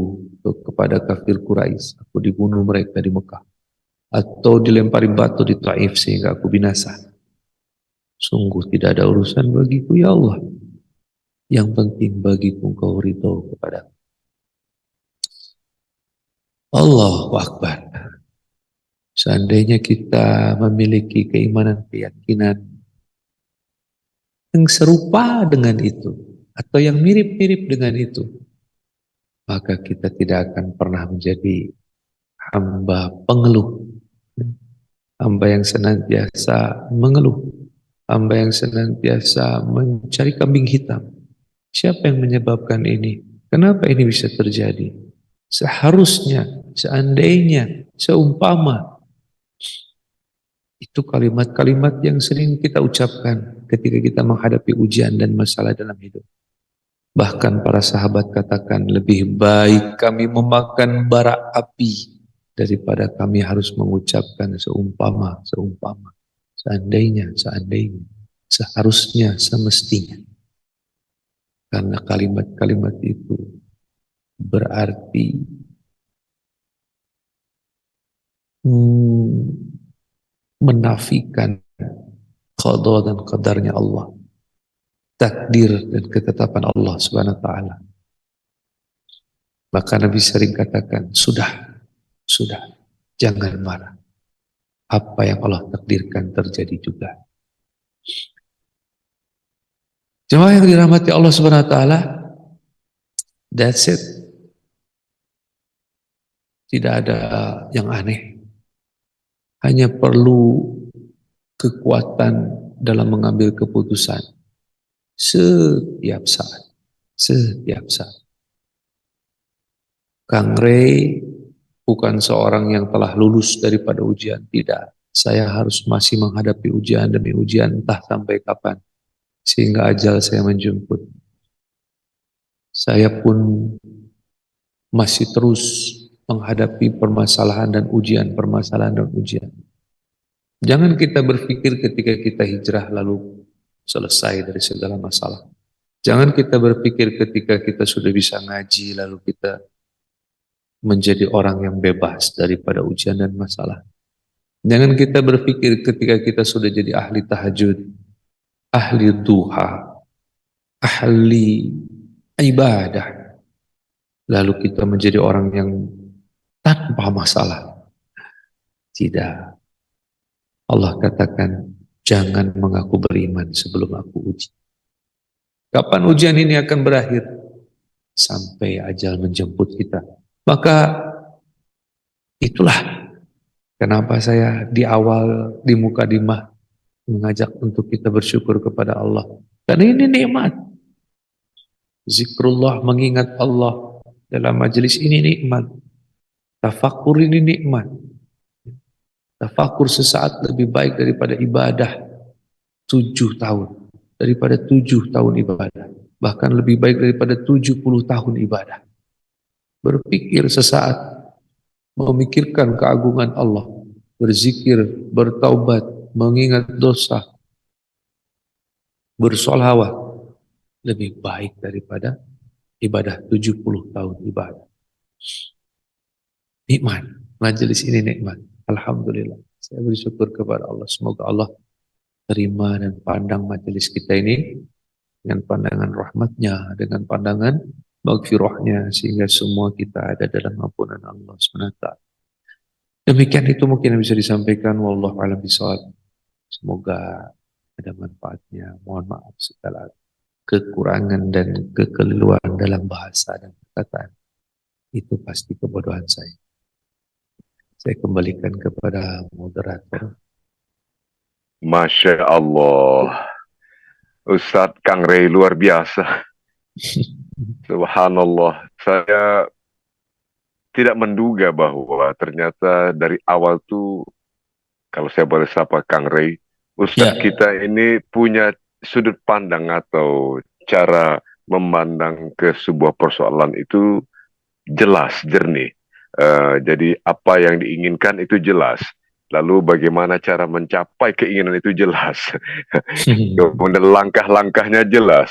kepada kafir Quraisy, aku dibunuh mereka di Mekah, atau dilempari batu di Taif sehingga aku binasa. Sungguh tidak ada urusan bagiku, ya Allah. Yang penting bagiku engkau ridho kepada Allahu Akbar. Seandainya kita memiliki keimanan, keyakinan yang serupa dengan itu, atau yang mirip-mirip dengan itu, maka kita tidak akan pernah menjadi hamba pengeluh, hamba yang senantiasa mengeluh, hamba yang senantiasa mencari kambing hitam. Siapa yang menyebabkan ini? Kenapa ini bisa terjadi? Seharusnya, seandainya, seumpama. Itu kalimat-kalimat yang sering kita ucapkan ketika kita menghadapi ujian dan masalah dalam hidup. Bahkan para sahabat katakan, lebih baik kami memakan bara api daripada kami harus mengucapkan seumpama, seandainya, seharusnya, semestinya. Karena kalimat-kalimat itu berarti menafikan qada dan qadarnya Allah, takdir dan ketetapan Allah Subhanahu wa taala. Maka Nabi sering katakan, sudah, jangan marah. Apa yang Allah takdirkan terjadi juga. Jemaah yang dirahmati Allah Subhanahu wa taala, that's it. Tidak ada yang aneh. Hanya perlu kekuatan dalam mengambil keputusan setiap saat. Kang Rey bukan seorang yang telah lulus daripada ujian, tidak. Saya harus masih menghadapi ujian demi ujian entah sampai kapan, sehingga ajal saya menjemput. Saya pun masih terus menghadapi permasalahan dan ujian. Jangan kita berpikir ketika kita hijrah lalu selesai dari segala masalah. Jangan kita berpikir ketika kita sudah bisa ngaji lalu kita menjadi orang yang bebas daripada ujian dan masalah. Jangan kita berpikir ketika kita sudah jadi ahli tahajud, ahli duha, ahli ibadah, lalu kita menjadi orang yang tanpa masalah. Tidak. Allah katakan, jangan mengaku beriman sebelum aku uji. Kapan ujian ini akan berakhir? Sampai ajal menjemput kita. Maka itulah kenapa saya di awal di mukadimah mengajak untuk kita bersyukur kepada Allah. Karena ini nikmat. Zikrullah, mengingat Allah dalam majelis ini nikmat. Tafakur ini nikmat. Tafakur sesaat lebih baik daripada ibadah 7 tahun. Daripada 7 tahun ibadah. Bahkan lebih baik daripada 70 tahun ibadah. berpikir sesaat, memikirkan keagungan Allah, berzikir, bertaubat, mengingat dosa, bersolawat, lebih baik daripada ibadah 70 tahun ibadah. Nikmat, majelis ini nikmat. Alhamdulillah. Saya bersyukur kepada Allah. Semoga Allah terima dan pandang majelis kita ini dengan pandangan rahmatnya, dengan pandangan maghfirahnya, sehingga semua kita ada dalam ampunan Allah SWT. Demikian itu mungkin yang bisa disampaikan. Wallahu a'lam bishawab. Semoga ada manfaatnya. Mohon maaf segala kekurangan dan kekeliruan dalam bahasa dan perkataan. Itu pasti kebodohan saya. Saya kembalikan kepada moderator. Masya Allah. Ustadz Kang Rey luar biasa. Subhanallah. Saya tidak menduga bahwa ternyata dari awal tuh, kalau saya boleh sapa Kang Rey, Ustadz kita ini punya sudut pandang atau cara memandang ke sebuah persoalan itu jelas, jernih. Jadi apa yang diinginkan itu jelas. Lalu bagaimana cara mencapai keinginan itu jelas. Kemudian langkah-langkahnya jelas.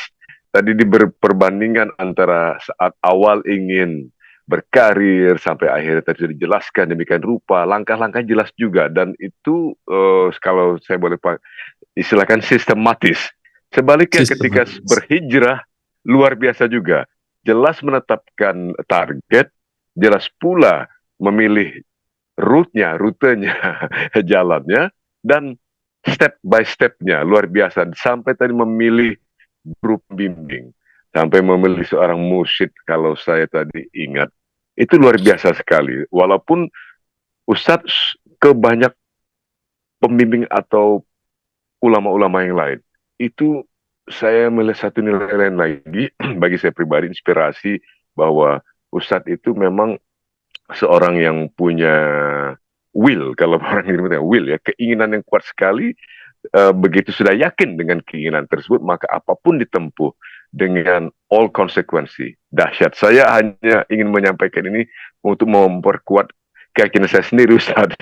Tadi diperbandingkan antara saat awal ingin berkarir sampai akhirnya tadi sudah dijelaskan demikian rupa, langkah-langkah jelas juga, dan itu kalau saya boleh istilahkan sistematis. Sebaliknya ketika berhijrah luar biasa juga, jelas menetapkan target, jelas pula memilih rutenya, jalannya, dan step by stepnya luar biasa, sampai tadi memilih guru pembimbing, sampai memilih seorang mursyid kalau saya tadi ingat. Itu luar biasa sekali. Walaupun Ustadz ke banyak pembimbing atau ulama-ulama yang lain, itu saya melihat satu nilai lain lagi bagi saya pribadi, inspirasi bahwa Ustadz itu memang seorang yang punya will, kalau orang Indonesia will ya, keinginan yang kuat sekali. Begitu sudah yakin dengan keinginan tersebut, maka apapun ditempuh dengan all konsekuensi. Dahsyat. Saya hanya ingin menyampaikan ini untuk memperkuat keyakinan saya sendiri, Ustaz.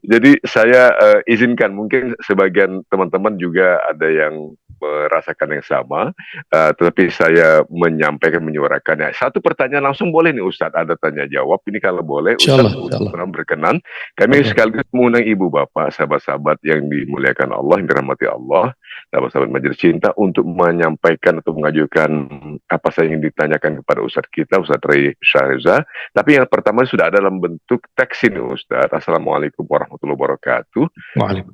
jadi saya izinkan, mungkin sebagian teman-teman juga ada yang merasakan yang sama, tetapi saya menyampaikan, menyuarakannya. Satu pertanyaan langsung boleh nih Ustadz, ada tanya jawab ini kalau boleh. Ustadz berkenan, kami sekaligus mengundang ibu bapak, sahabat-sahabat yang dimuliakan Allah, yang dirahmati Allah, sahabat-sahabat majelis cinta, untuk menyampaikan atau mengajukan apa saja yang ditanyakan kepada Ustadz kita, Ustadz Rey Syahriza. Tapi yang pertama sudah ada dalam bentuk teks ini Ustadz. Assalamualaikum warahmatullahi wabarakatuh.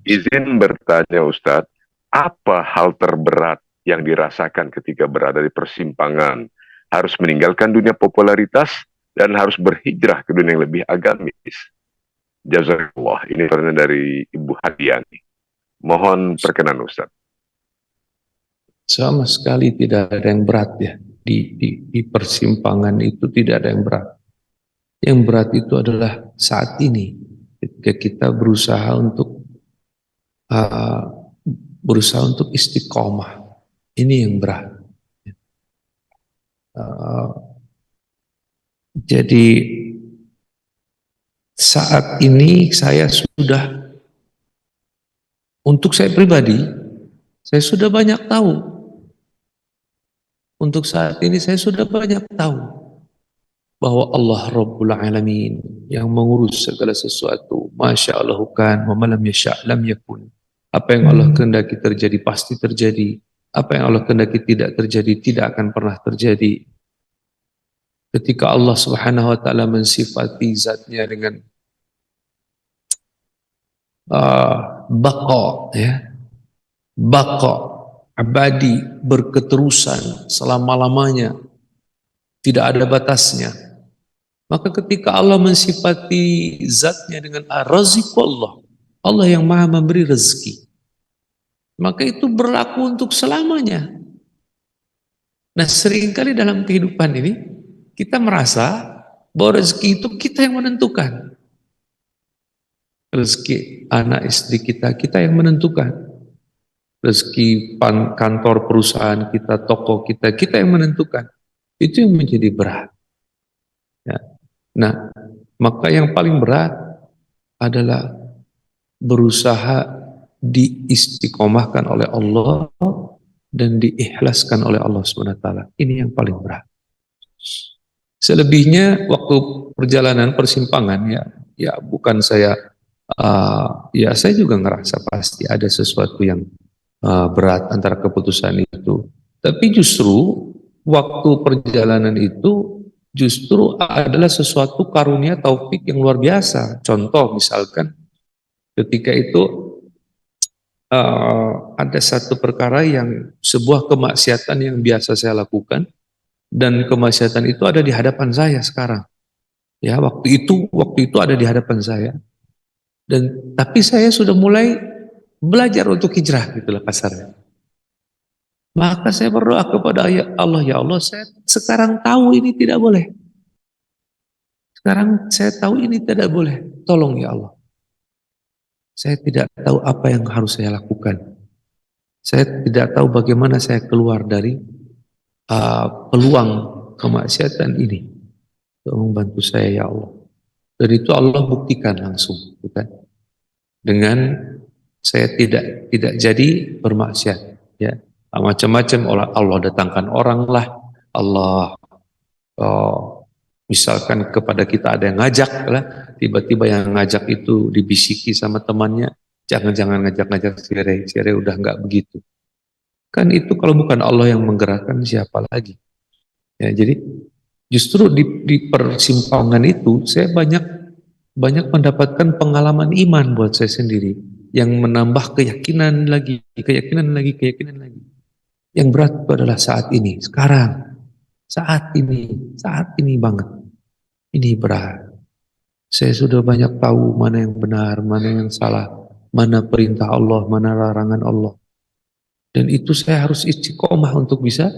Izin bertanya Ustadz, apa hal terberat yang dirasakan ketika berada di persimpangan, harus meninggalkan dunia popularitas dan harus berhijrah ke dunia yang lebih agamis? Jazakallah. Ini pertanyaan dari Ibu Hadiani. Mohon perkenan Ustaz. Sama sekali tidak ada yang berat ya. Di persimpangan itu tidak ada yang berat. Yang berat itu adalah saat ini ketika kita berusaha untuk istiqomah. Ini yang berat. Jadi saat ini saya sudah, untuk saya pribadi, saya sudah banyak tahu. Untuk saat ini saya sudah banyak tahu bahwa Allah Rabbul Alamin yang mengurus segala sesuatu. Masya Allah kan, wa malam yasha' lam yakun. Apa yang Allah kehendaki terjadi pasti terjadi. Apa yang Allah kehendaki tidak terjadi tidak akan pernah terjadi. Ketika Allah Subhanahu wa taala mensifati zatnya dengan baqa, ya, baqa, abadi, berketerusan selama-lamanya, tidak ada batasnya. Maka ketika Allah mensifati zatnya dengan ar-raziqullah, Allah yang maha memberi rezeki, maka itu berlaku untuk selamanya. Nah, seringkali dalam kehidupan ini kita merasa bahwa rezeki itu kita yang menentukan. Rezeki anak istri kita, kita yang menentukan. Rezeki kantor perusahaan kita, toko kita, kita yang menentukan. Itu yang menjadi berat. Ya. Nah, maka yang paling berat adalah berusaha diistiqomahkan oleh Allah dan diikhlaskan oleh Allah SWT. Ini yang paling berat. Selebihnya waktu perjalanan persimpangan ya bukan saya ya saya juga ngerasa pasti ada sesuatu yang berat antara keputusan itu. Tapi justru waktu perjalanan itu justru adalah sesuatu karunia taufik yang luar biasa. Contoh misalkan ketika itu ada satu perkara yang sebuah kemaksiatan yang biasa saya lakukan dan kemaksiatan itu ada di hadapan saya sekarang. Ya, waktu itu ada di hadapan saya. Dan tapi saya sudah mulai belajar untuk hijrah gitulah kasarnya. Maka saya berdoa kepada Allah, ya Allah, saya sekarang tahu ini tidak boleh. Sekarang saya tahu ini tidak boleh. Tolong ya Allah. Saya tidak tahu apa yang harus saya lakukan. Saya tidak tahu bagaimana saya keluar dari peluang kemaksiatan ini. Tolong bantu saya ya Allah. Dan itu Allah buktikan langsung, bukan? Dengan saya tidak jadi bermaksiat, ya. Macam-macam Allah datangkan orang lah, Allah misalkan kepada kita ada yang ngajak lah, tiba-tiba yang ngajak itu dibisiki sama temannya, jangan ngajak-ngajak sire udah nggak begitu. Kan itu kalau bukan Allah yang menggerakkan siapa lagi? Ya, jadi justru di persimpangan itu saya banyak mendapatkan pengalaman iman buat saya sendiri yang menambah keyakinan lagi. Yang berat itu adalah saat ini, sekarang, saat ini banget. Ini berat. Saya sudah banyak tahu mana yang benar, mana yang salah, mana perintah Allah, mana larangan Allah. Dan itu saya harus istiqomah untuk bisa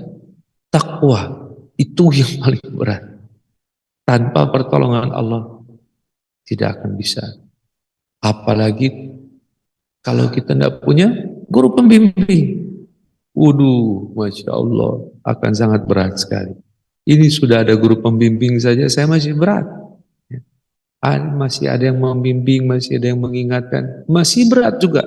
takwa. Itu yang paling berat. Tanpa pertolongan Allah tidak akan bisa. Apalagi kalau kita tidak punya guru pembimbing. Waduh, Masya Allah, akan sangat berat sekali. Ini sudah ada guru pembimbing saja, saya masih berat. Masih ada yang membimbing, masih ada yang mengingatkan, masih berat juga.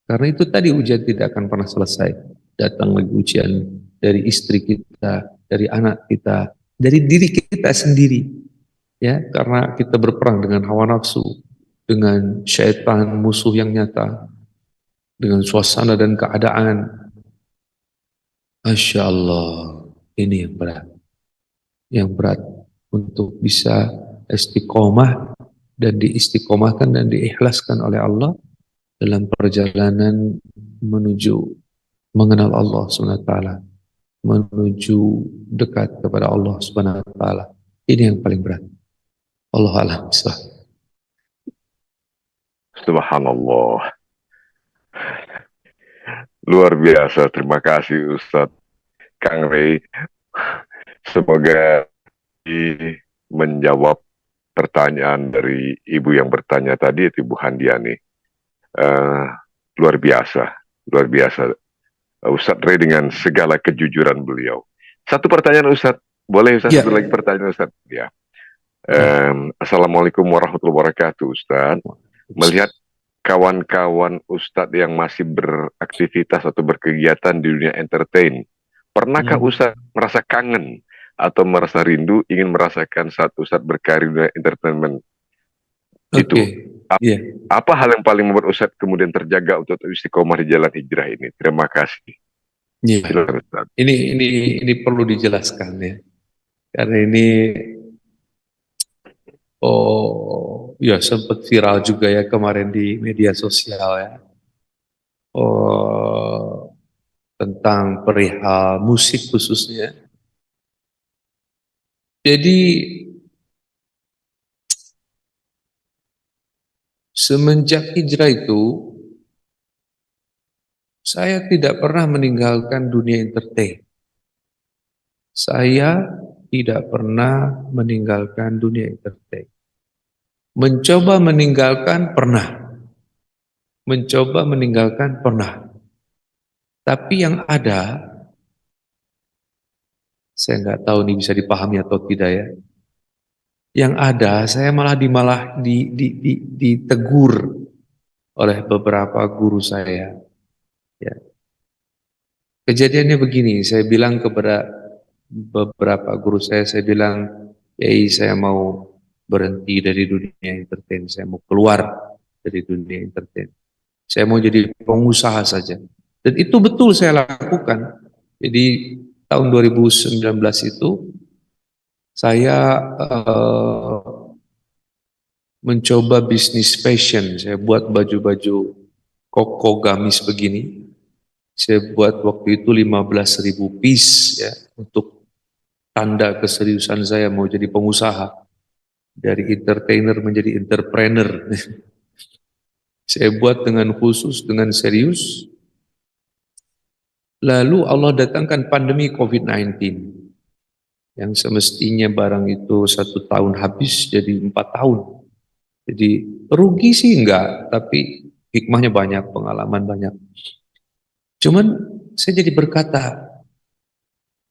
Karena itu tadi ujian tidak akan pernah selesai. Datang lagi ujian dari istri kita, dari anak kita, dari diri kita sendiri. Ya, karena kita berperang dengan hawa nafsu, dengan syaitan, musuh yang nyata, dengan suasana dan keadaan. Masya Allah, ini yang berat. Yang berat untuk bisa istiqomah dan diistiqomahkan dan diikhlaskan oleh Allah dalam perjalanan menuju mengenal Allah SWT, menuju dekat kepada Allah SWT. Ini yang paling berat. Allah alam. Subhanallah. Luar biasa. Terima kasih Ustadz Kang Rey. Semoga menjawab pertanyaan dari ibu yang bertanya tadi, itu Ibu Handiani. Luar biasa. Luar biasa. Ustadz Rey dengan segala kejujuran beliau. Satu pertanyaan Ustadz. Boleh Ustadz? Satu lagi pertanyaan Ustadz. Ya. Assalamualaikum warahmatullahi wabarakatuh Ustadz. Melihat kawan-kawan Ustadz yang masih beraktivitas atau berkegiatan di dunia entertain, pernahkah Ustadz merasa kangen atau merasa rindu ingin merasakan saat Ustadz berkarir di dunia entertainment itu? Apa hal yang paling membuat Ustadz kemudian terjaga untuk istiqomah di jalan hijrah ini? Terima kasih. Silakan, Ustadz. Ini perlu dijelaskan ya, karena ini ya sempat viral juga ya kemarin di media sosial ya. Tentang perihal musik khususnya. Jadi semenjak hijrah itu saya tidak pernah meninggalkan dunia entertain. Saya tidak pernah meninggalkan dunia entertain. Mencoba meninggalkan pernah. Mencoba meninggalkan pernah. Tapi yang ada, Saya nggak tahu ini bisa dipahami atau tidak ya. Yang ada saya malah ditegur oleh beberapa guru saya. Ya. Kejadiannya begini, saya bilang kepada beberapa guru saya bilang, "Yai, saya mau berhenti dari dunia entertain, saya mau keluar dari dunia entertain. Saya mau jadi pengusaha saja." Dan itu betul saya lakukan. Jadi tahun 2019 itu saya mencoba bisnis fashion. Saya buat baju-baju koko gamis begini. Saya buat waktu itu 15.000 piece ya, untuk tanda keseriusan saya mau jadi pengusaha. Dari entertainer menjadi entrepreneur. Saya buat dengan khusus, dengan serius. Lalu Allah datangkan pandemi COVID-19. Yang semestinya barang itu 1 tahun habis jadi 4 tahun. Jadi rugi sih enggak, tapi hikmahnya banyak, pengalaman banyak. Cuman saya jadi berkata,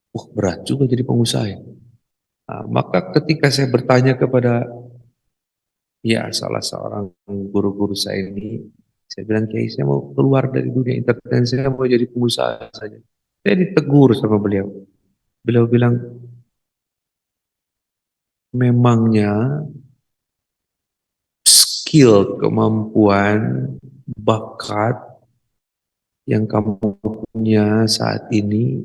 wah berat juga jadi pengusaha ya. Nah, maka ketika saya bertanya kepada ya salah seorang guru-guru saya ini, saya bilang, "Kiai, saya mau keluar dari dunia entertain, saya mau jadi pengusaha saja." Saya ditegur sama beliau. Beliau bilang, memangnya skill, kemampuan, bakat yang kamu punya saat ini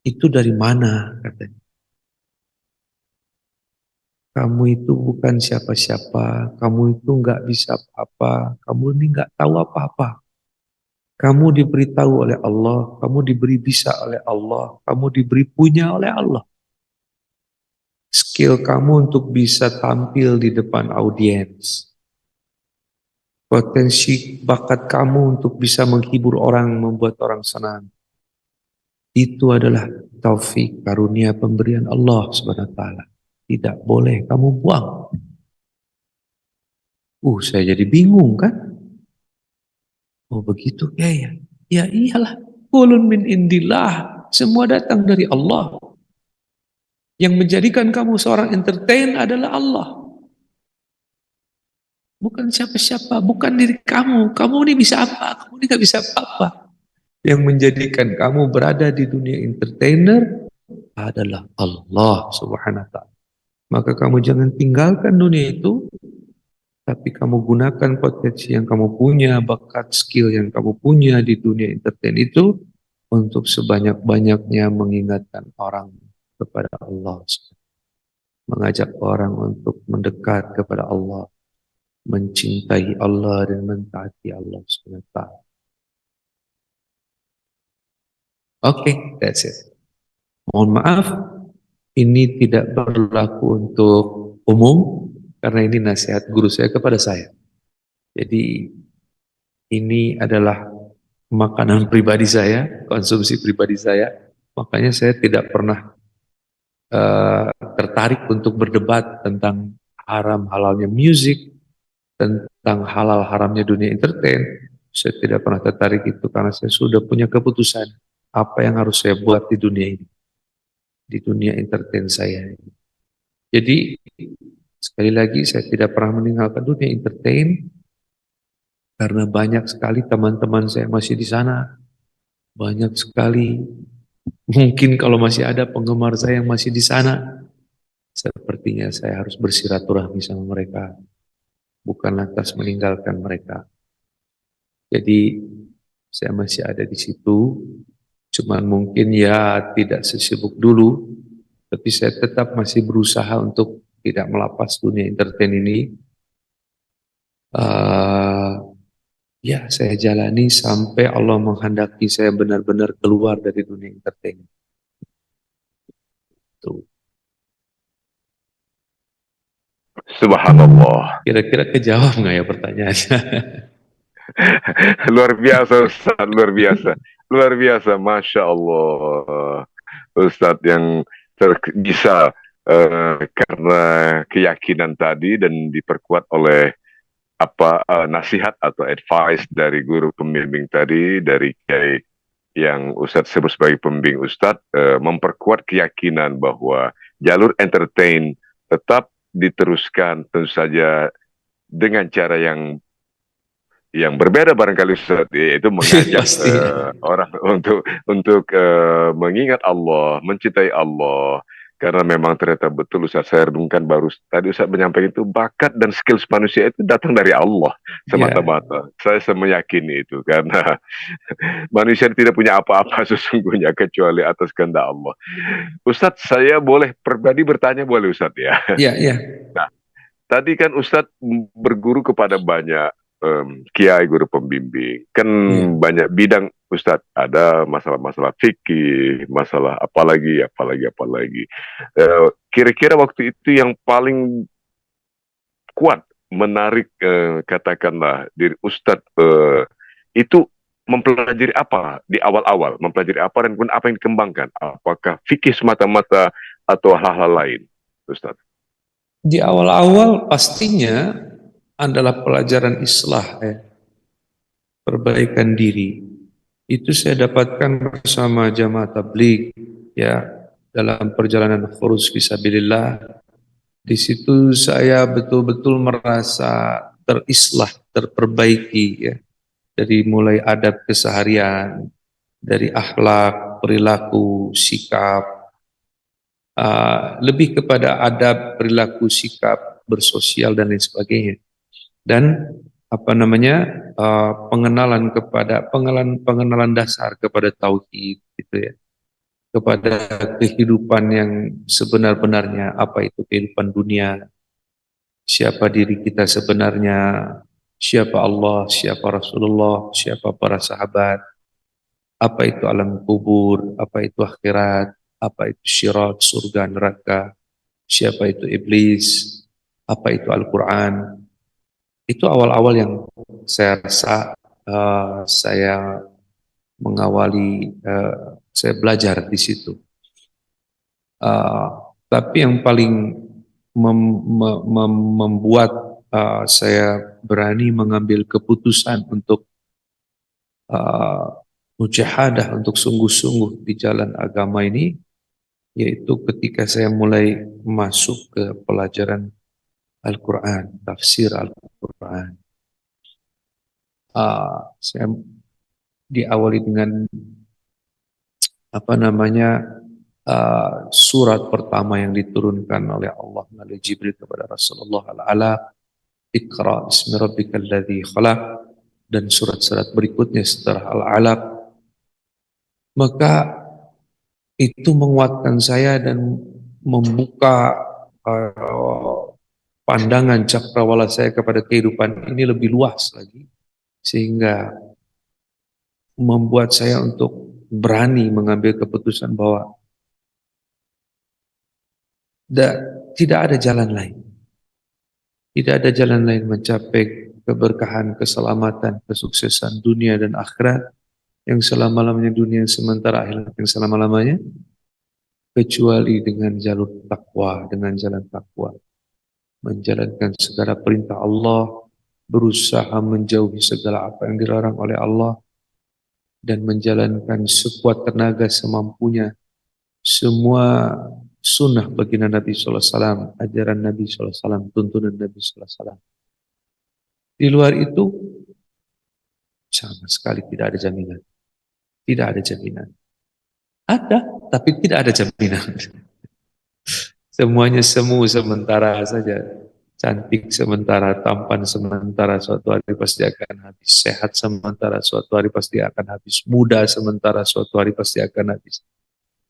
itu dari mana, katanya. Kamu itu bukan siapa-siapa, kamu itu nggak bisa apa-apa, kamu ini nggak tahu apa-apa. Kamu diberitahu oleh Allah, kamu diberi bisa oleh Allah, kamu diberi punya oleh Allah. Skill kamu untuk bisa tampil di depan audiens. Potensi bakat kamu untuk bisa menghibur orang, membuat orang senang. Itu adalah taufik karunia pemberian Allah Subhanahu wa taala. Tidak boleh kamu buang. Saya jadi bingung kan? Oh begitu ya. Ya iyalah. Qulun min indillah. Semua datang dari Allah. Yang menjadikan kamu seorang entertain adalah Allah. Bukan siapa-siapa, bukan diri kamu. Kamu ini bisa apa? Kamu ini gak bisa apa-apa. Yang menjadikan kamu berada di dunia entertainer adalah Allah Subhanahu wa taala. Maka kamu jangan tinggalkan dunia itu, tapi kamu gunakan potensi yang kamu punya, bakat, skill yang kamu punya di dunia entertain itu untuk sebanyak-banyaknya mengingatkan orang kepada Allah, mengajak orang untuk mendekat kepada Allah, mencintai Allah dan mentaati Allah SWT. Oke, that's it. Mohon maaf, ini tidak berlaku untuk umum, karena ini nasihat guru saya kepada saya. Jadi ini adalah makanan pribadi saya, konsumsi pribadi saya. Makanya saya tidak pernah tertarik untuk berdebat tentang haram halalnya musik, tentang halal haramnya dunia entertain. Saya tidak pernah tertarik itu karena saya sudah punya keputusan apa yang harus saya buat di dunia ini, di dunia entertain saya. Jadi sekali lagi saya tidak pernah meninggalkan dunia entertain karena banyak sekali teman-teman saya masih di sana, banyak sekali. Mungkin kalau masih ada penggemar saya yang masih di sana, sepertinya saya harus bersiraturahmi sama mereka, bukan lantas meninggalkan mereka. Jadi saya masih ada di situ, cuman mungkin ya tidak sesibuk dulu, tapi saya tetap masih berusaha untuk tidak melepas dunia entertain ini. Ya saya jalani sampai Allah menghendaki saya benar-benar keluar dari dunia entertain. Tuh. Subhanallah. Kira-kira kejawab nggak ya pertanyaannya? Luar biasa Ustaz, luar biasa. Luar biasa, Masya Allah. Ustadz yang bisa karena keyakinan tadi dan diperkuat oleh nasihat atau advice dari guru pembimbing tadi, dari Kiai yang Ustadz sebut sebagai pembimbing Ustadz, memperkuat keyakinan bahwa jalur entertain tetap diteruskan, tentu saja dengan cara yang berbeda barangkali Ustaz, yaitu mengajak Pasti ya. orang untuk mengingat Allah, mencintai Allah. Karena memang ternyata betul Ustaz, saya renungkan baru tadi Ustaz menyampaikan itu, bakat dan skills manusia itu datang dari Allah Ya, semata-mata. Saya meyakini itu karena manusia tidak punya apa-apa sesungguhnya kecuali atas kehendak Allah. Ustadz, saya boleh pribadi bertanya boleh Ustadz ya? ya, ya, Nah, tadi kan Ustadz berguru kepada banyak kiai guru pembimbing. Kan ya. banyak bidang Ustadz. Ada masalah-masalah fikih, masalah apalagi. Kira-kira waktu itu yang paling kuat menarik katakanlah diri Ustadz itu mempelajari apa di awal-awal, mempelajari apa dan kemudian apa yang dikembangkan, apakah fikih semata-mata atau hal-hal lain, Ustadz? Di awal-awal pastinya adalah pelajaran islah, ya, perbaikan diri. Itu saya dapatkan bersama jamaah tabligh, ya, dalam perjalanan khurus fisabilillah. Di situ saya betul-betul merasa terislah, terperbaiki, ya, dari mulai adab keseharian, dari akhlak, perilaku, sikap, lebih kepada adab, perilaku, sikap, bersosial dan lain sebagainya. Dan apa namanya, pengenalan dasar kepada tauhid, gitu ya, kepada kehidupan yang sebenar-benarnya, apa itu kehidupan dunia, siapa diri kita sebenarnya, siapa Allah, siapa Rasulullah, siapa para sahabat, apa itu alam kubur, apa itu akhirat, apa itu syirat, surga, neraka, siapa itu iblis, apa itu Al-Quran. Itu awal-awal yang saya rasa saya mengawali, saya belajar di situ. Tapi yang paling membuat saya berani mengambil keputusan untuk mujahadah, untuk sungguh-sungguh di jalan agama ini, yaitu ketika saya mulai masuk ke pelajaran Al-Quran, tafsir Al-Quran. Saya diawali dengan apa namanya, surat pertama yang diturunkan oleh Allah melalui Jibril kepada Rasulullah Al-Ala, Iqra bismi rabbikal ladzi khalaq, dan surat-surat berikutnya setelah Al-Alaq. Maka itu menguatkan saya dan membuka pandangan cakrawala saya kepada kehidupan ini lebih luas lagi, sehingga membuat saya untuk berani mengambil keputusan bahwa tidak ada jalan lain. Tidak ada jalan lain mencapai keberkahan, keselamatan, kesuksesan dunia dan akhirat, yang selama-lamanya dunia sementara akhirat yang selama-lamanya, kecuali dengan jalur takwa, dengan jalan takwa. Menjalankan segala perintah Allah, berusaha menjauhi segala apa yang dilarang oleh Allah, dan menjalankan sekuat tenaga semampunya semua sunnah baginda Nabi SAW, ajaran Nabi SAW, tuntunan Nabi SAW. Di luar itu sama sekali tidak ada jaminan. Tidak ada jaminan. Ada, tapi tidak ada jaminan. Semuanya semu sementara saja. Cantik sementara, tampan sementara, suatu hari pasti akan habis. Sehat sementara, suatu hari pasti akan habis. Muda sementara, suatu hari pasti akan habis.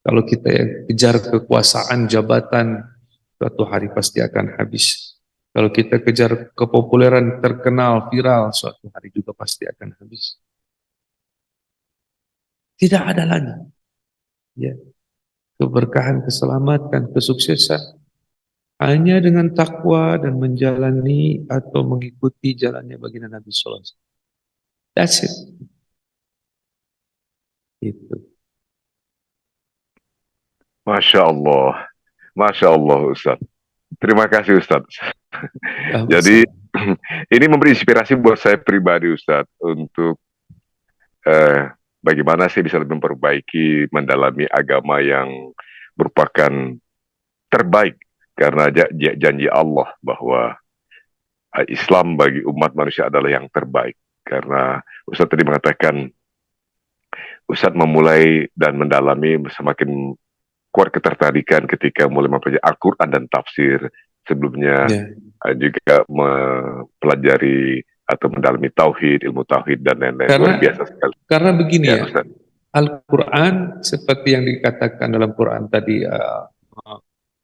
Kalau kita yang kejar kekuasaan, jabatan, suatu hari pasti akan habis. Kalau kita kejar kepopuleran, terkenal, viral, suatu hari juga pasti akan habis. Tidak ada lagi, ya, keberkahan, keselamatan, kesuksesan hanya dengan takwa dan menjalani atau mengikuti jalannya baginda Nabi sallallahu alaihi wasallam. That's it. Itu. Masya Allah Ustaz. Terima kasih Ustaz. Jadi ini memberi inspirasi buat saya pribadi Ustaz untuk bagaimana saya bisa lebih memperbaiki, mendalami agama yang merupakan terbaik, karena janji Allah bahwa Islam bagi umat manusia adalah yang terbaik. Karena Ustaz tadi mengatakan, Ustaz memulai dan mendalami semakin kuat ketertarikan ketika mulai mempelajari Al-Quran dan tafsir. Sebelumnya juga mempelajari atau mendalami tauhid, ilmu tauhid dan lain-lain. Luar biasa sekali. Karena begini ya, Ustaz. Al-Quran seperti yang dikatakan dalam Quran tadi,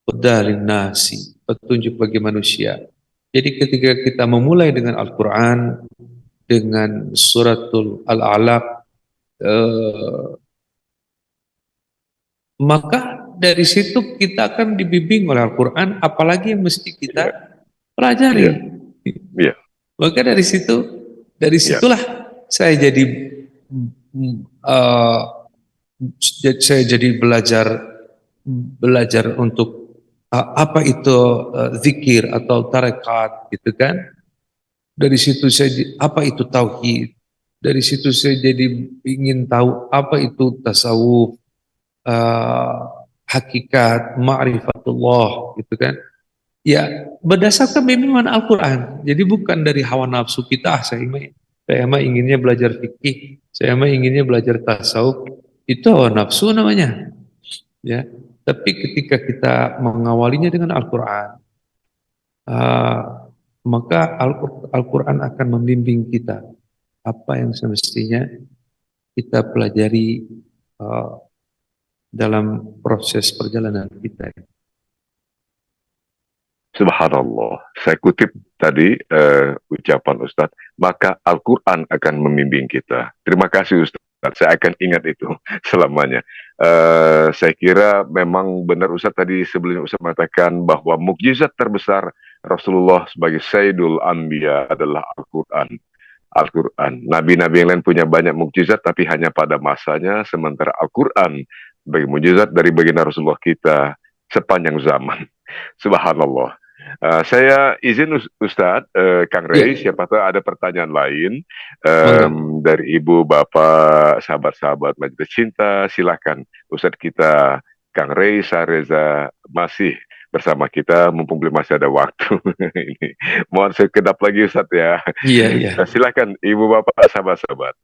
hudalin nasi, petunjuk bagi manusia. Jadi ketika kita memulai dengan Al-Quran, dengan suratul Al-Alaq, maka dari situ kita akan dibimbing oleh Al-Quran, apalagi yang mesti kita pelajari. Maka dari situlah saya jadi belajar untuk apa itu zikir atau tarekat, gitu kan. Dari situ apa itu tauhid. Dari situ saya jadi ingin tahu apa itu tasawuf, hakikat, ma'rifatullah, gitu kan. Ya, berdasarkan bimbingan Al-Quran. Jadi bukan dari hawa nafsu kita, saya mah inginnya belajar fikih, saya mah inginnya belajar tasawuf. Itu hawa nafsu namanya. Ya, tapi ketika kita mengawalinya dengan Al-Quran, maka Al-Quran akan membimbing kita apa yang semestinya kita pelajari dalam proses perjalanan kita. Subhanallah, saya kutip tadi ucapan Ustadz, maka Al-Quran akan membimbing kita. Terima kasih Ustadz, saya akan ingat itu selamanya. Saya kira memang benar Ustadz tadi sebelumnya Ustadz mengatakan bahwa mukjizat terbesar Rasulullah sebagai Sayyidul Anbiya adalah Al-Quran. Al-Quran. Nabi-nabi yang lain punya banyak mukjizat, tapi hanya pada masanya, sementara Al-Quran bagi mukjizat dari baginda Rasulullah kita sepanjang zaman. Subhanallah. Saya izin Ustadz, Kang Rey, siapa tahu ada pertanyaan lain dari ibu, bapak, sahabat-sahabat Majelis Cinta, silakan Ustadz kita, Kang Rey Sareza masih bersama kita, mumpung belum masih ada waktu. Ini mohon sekedap lagi Ustadz ya. Iya. Silakan ibu, bapak, sahabat-sahabat.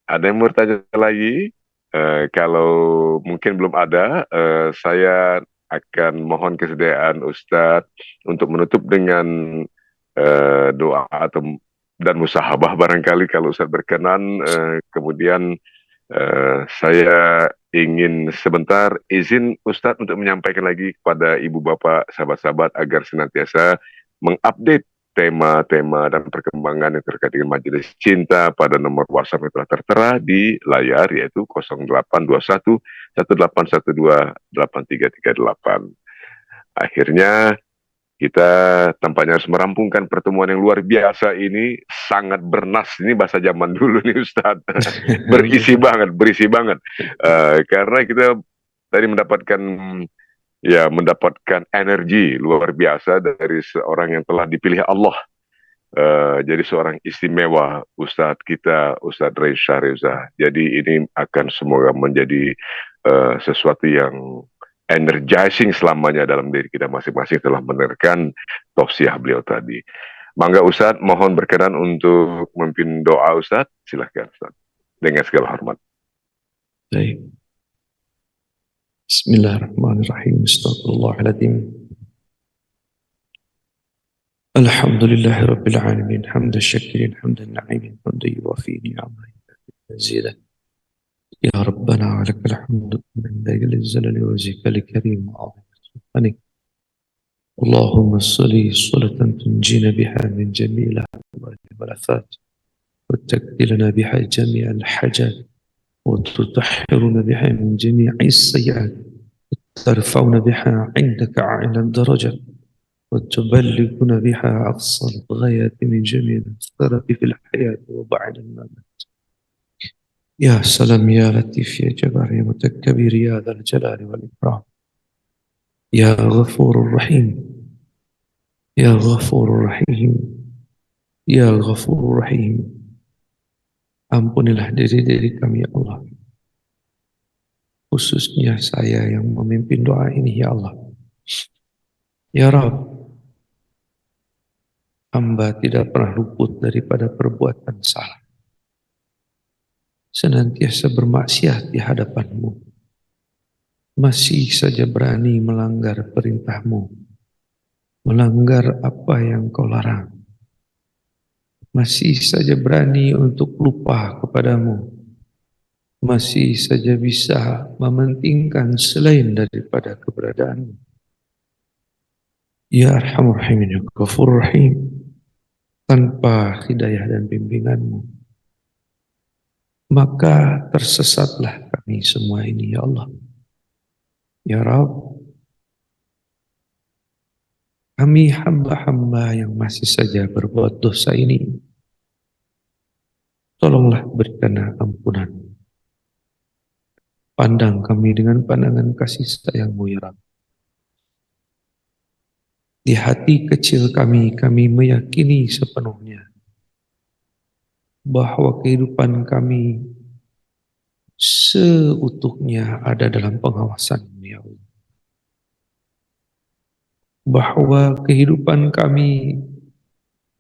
Ada yang mau bertanya lagi? Kalau mungkin belum ada, saya akan mohon kesediaan Ustadz untuk menutup dengan doa dan musahabah barangkali kalau Ustadz berkenan. Kemudian saya ingin sebentar izin Ustadz untuk menyampaikan lagi kepada ibu bapak sahabat-sahabat agar senantiasa mengupdate tema-tema dan perkembangan yang terkait dengan Majelis Cinta pada nomor WhatsApp yang telah tertera di layar, yaitu 0821 18128338. Akhirnya kita tampaknya harus merampungkan pertemuan yang luar biasa ini, sangat bernas, ini bahasa zaman dulu nih Ustadz. berisi banget. Karena kita tadi mendapatkan energi luar biasa dari seorang yang telah dipilih Allah. Jadi seorang istimewa Ustadz kita, Ustadz Rey Sareza. Jadi ini akan semoga menjadi sesuatu yang energizing selamanya dalam diri kita masing-masing telah menerkan tausiah beliau tadi. Mangga Ustadz, mohon berkenan untuk memimpin doa Ustadz. Silahkan Ustadz, dengan segala hormat. Baik. Bismillahirrahmanirrahim. Astagfirullahaladzim. Alhamdulillahi Rabbil Alamin. Hamdan syakirin, hamdan na'imin, hamdan yuwafi ni'amah mazidah. Ya Rabbana wa lakal hamdu min dayil zalali wa zikali karim wa azim. Allahumma salli salatan tunjina biha min jami'il al-walafat wa takdilana biha jami'al hajat wa tutahhiruna biha min jami'is sayyi'at wa tarfa'una biha 'indaka 'ala ad-darajat وتبلغنا بها أقصى الغايات من جميع الثرف في الحياة وبعد الممات. يا سلام يا لطيف يا جبار يا متكبر يا ذا الجلال والإكرام يا غفور رحيم يا غفور رحيم يا غفور رحيم Ampunilah diri-diri kami ya Allah. Khususnya saya yang memimpin doa ini ya Allah. Ya Rabb, hamba tidak pernah luput daripada perbuatan salah. Senantiasa bermaksiat di hadapan-Mu. Masih saja berani melanggar perintah-Mu. Melanggar apa yang Kau larang. Masih saja berani untuk lupa kepadamu. Masih saja bisa mementingkan selain daripada keberadaanmu. Ya Arhamar Rahimin, Ya Ghafur Rahim. Tanpa hidayah dan bimbinganmu, maka tersesatlah kami semua ini ya Allah. Ya Rabb, kami hamba-hamba yang masih saja berbuat dosa ini, tolonglah berikan ampunan. Pandang kami dengan pandangan kasih sayang-Mu ya Rabb. Di hati kecil kami meyakini sepenuhnya bahwa kehidupan kami seutuhnya ada dalam pengawasan-Mu ya Allah. Bahwa kehidupan kami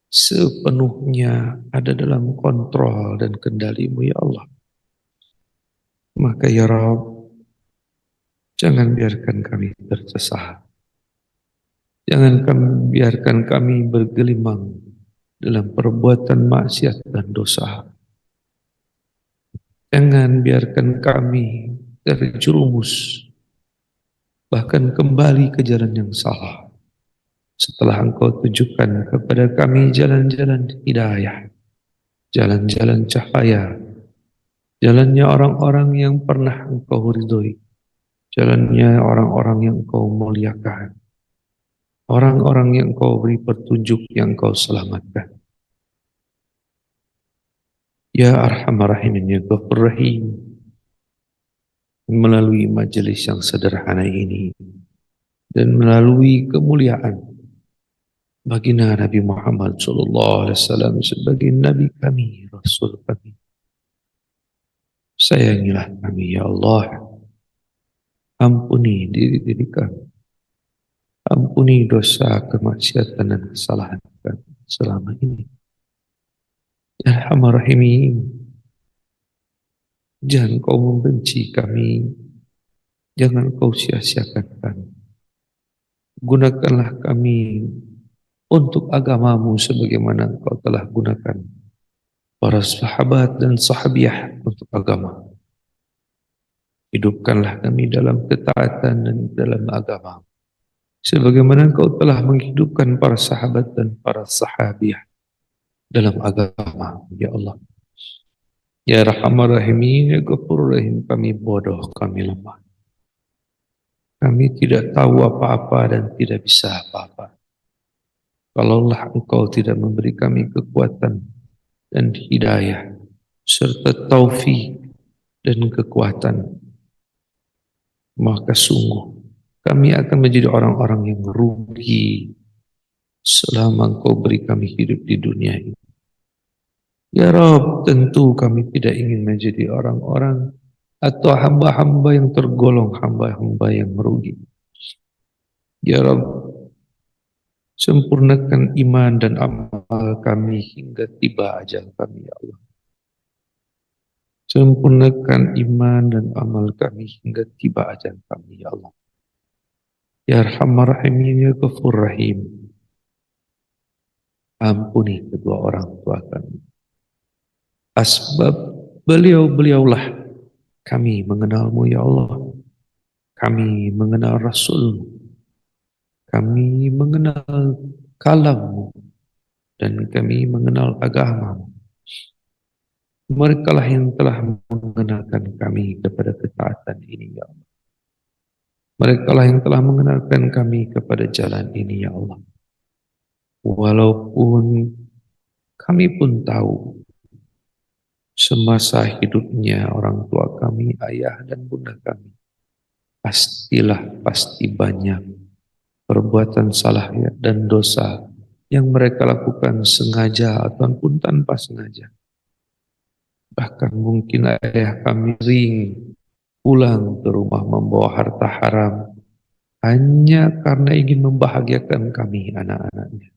sepenuhnya ada dalam kontrol dan kendali-Mu ya Allah. Maka ya Rabb, jangan biarkan kami tersesat. Jangan biarkan kami bergelimang dalam perbuatan maksiat dan dosa. Jangan biarkan kami terjerumus, bahkan kembali ke jalan yang salah. Setelah Engkau tunjukkan kepada kami jalan-jalan hidayah, jalan-jalan cahaya, jalannya orang-orang yang pernah Engkau ridhoi, jalannya orang-orang yang Engkau muliakan, orang-orang yang Engkau beri petunjuk, yang Engkau selamatkan. Ya Arhamar Rahimin, Ya Ghafur Rahim, melalui majelis yang sederhana ini dan melalui kemuliaan baginda Nabi Muhammad SAW sebagai Nabi kami, Rasul kami, sayangilah kami ya Allah. Ampuni diri-diri kami, ampuni dosa, kemaksiatan dan kesalahan kami selama ini. Ya Arhamar Rahimin, jangan Kau membenci kami, jangan Kau sia-siakan kami. Gunakanlah kami untuk agamamu sebagaimana Engkau telah gunakan para sahabat dan sahabiah untuk agama. Hidupkanlah kami dalam ketaatan dan dalam agama, sebagaimana Engkau telah menghidupkan para sahabat dan para sahabiah dalam agama. Ya Allah, Ya Rahman Rahimin, Ya Ghafur Rahim, kami bodoh, kami lemah. Kami tidak tahu apa-apa dan tidak bisa apa-apa. Kalaulah Engkau tidak memberi kami kekuatan dan hidayah serta taufik dan kekuatan, maka sungguh kami akan menjadi orang-orang yang rugi selama Engkau beri kami hidup di dunia ini. Ya Rabb, tentu kami tidak ingin menjadi orang-orang atau hamba-hamba yang tergolong hamba-hamba yang merugi. Ya Rabb, sempurnakan iman dan amal kami hingga tiba ajal kami ya Allah. Sempurnakan iman dan amal kami hingga tiba ajal kami ya Allah. Ya Arhamar Rahimin, Ya Ghafur Rahim, ampuni kedua orang tua kami. Asbab beliau-beliaulah kami mengenal-Mu ya Allah. Kami mengenal Rasul-Mu. Kami mengenal kalam-Mu. Dan kami mengenal agama-Mu. Merekalah yang telah mengenalkan kami kepada ketaatan ini ya Allah. Merekalah yang telah mengenalkan kami kepada jalan ini ya Allah. Walaupun kami pun tahu semasa hidupnya orang tua kami, ayah dan bunda kami, pasti banyak perbuatan salah dan dosa yang mereka lakukan sengaja ataupun tanpa sengaja. Bahkan mungkin ayah kami sering pulang ke rumah membawa harta haram hanya karena ingin membahagiakan kami anak-anaknya.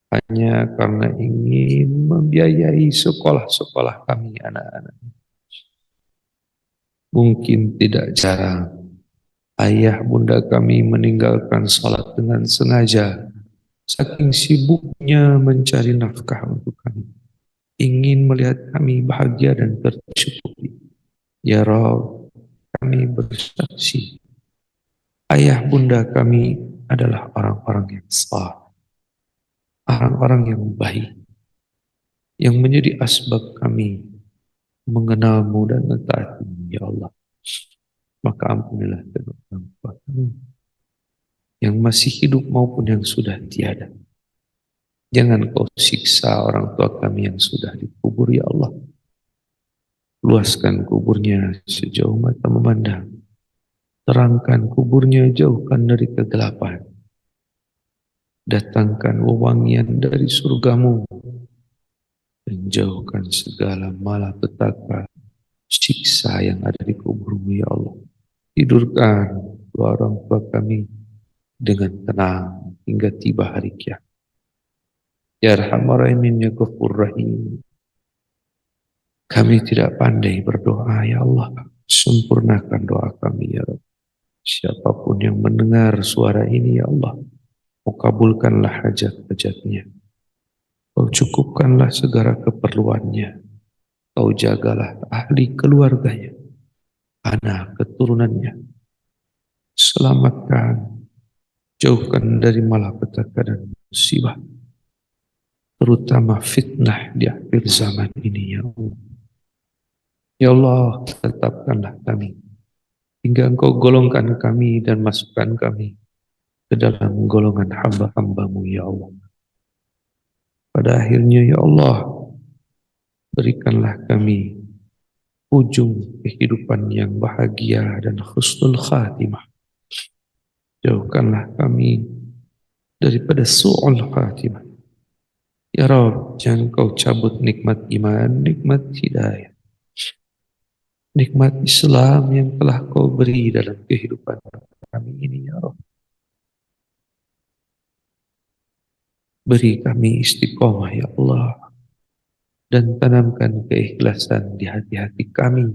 Hanya karena ingin membiayai sekolah-sekolah kami anak-anak. Mungkin tidak jarang ayah bunda kami meninggalkan salat dengan sengaja, saking sibuknya mencari nafkah untuk kami. Ingin melihat kami bahagia dan tercukupi. Ya Rabb, kami bersaksi, ayah bunda kami adalah orang-orang yang saleh, orang-orang yang baik, yang menjadi asbab kami mengenalmu dan mentaatimu, ya Allah. Maka ampunilah kedua orang tua kami yang masih hidup maupun yang sudah tiada. Jangan kau siksa orang tua kami yang sudah dikubur, ya Allah. Luaskan kuburnya sejauh mata memandang. Terangkan kuburnya, jauhkan dari kegelapan. Datangkan wewangian dari surgamu dan jauhkan segala malapetaka siksa yang ada di kuburmu, ya Allah. Tidurkan dua orang tua kami dengan tenang hingga tiba hari kiamat. Ya Arhamar Rahimin, ya Ghafur Rahim. Kami tidak pandai berdoa, ya Allah. Sempurnakan doa kami, ya Rabb. Siapapun yang mendengar suara ini, ya Allah, kau kabulkanlah hajat-hajatnya. Kau cukupkanlah segala keperluannya. Kau jagalah ahli keluarganya, anak keturunannya. Selamatkan, jauhkan dari malapetaka dan musibah, terutama fitnah di akhir zaman ini, ya Allah. Ya Allah, tetapkanlah kami hingga Engkau golongkan kami dan masukkan kami ke dalam golongan hamba-hambamu, ya Allah. Pada akhirnya, ya Allah, berikanlah kami ujung kehidupan yang bahagia dan husnul khatimah. Jauhkanlah kami daripada su'ul khatimah. Ya Rabb, jangan kau cabut nikmat iman, nikmat hidayah, nikmat Islam yang telah kau beri dalam kehidupan kami ini, ya Rabb. Beri kami istiqomah, ya Allah, dan tanamkan keikhlasan di hati-hati kami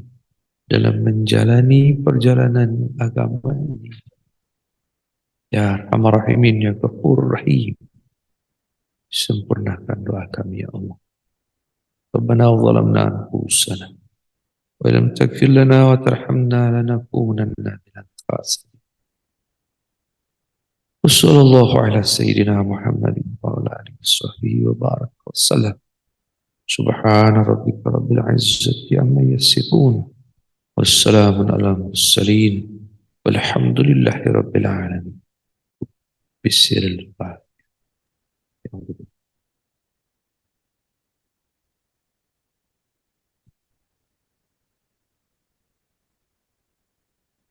dalam menjalani perjalanan agama ini. Ya Arhamar Rahimin, ya Ghafur Rahim. Sempurnakan doa kami, ya Allah. Rabbana zalamna anfusana wa lam taghfir lana wa tarhamna lanakunanna minal khasirin. Wassallallahu ala sayyidina Muhammadin wa ala alihi wasahbihi wa baraka wassalam. Subhana rabbika rabbil izzati amma yasifun. Wassalamun ala mursalin. Walhamdulillahi rabbil alamin. Bismillahirrahmanirrahim.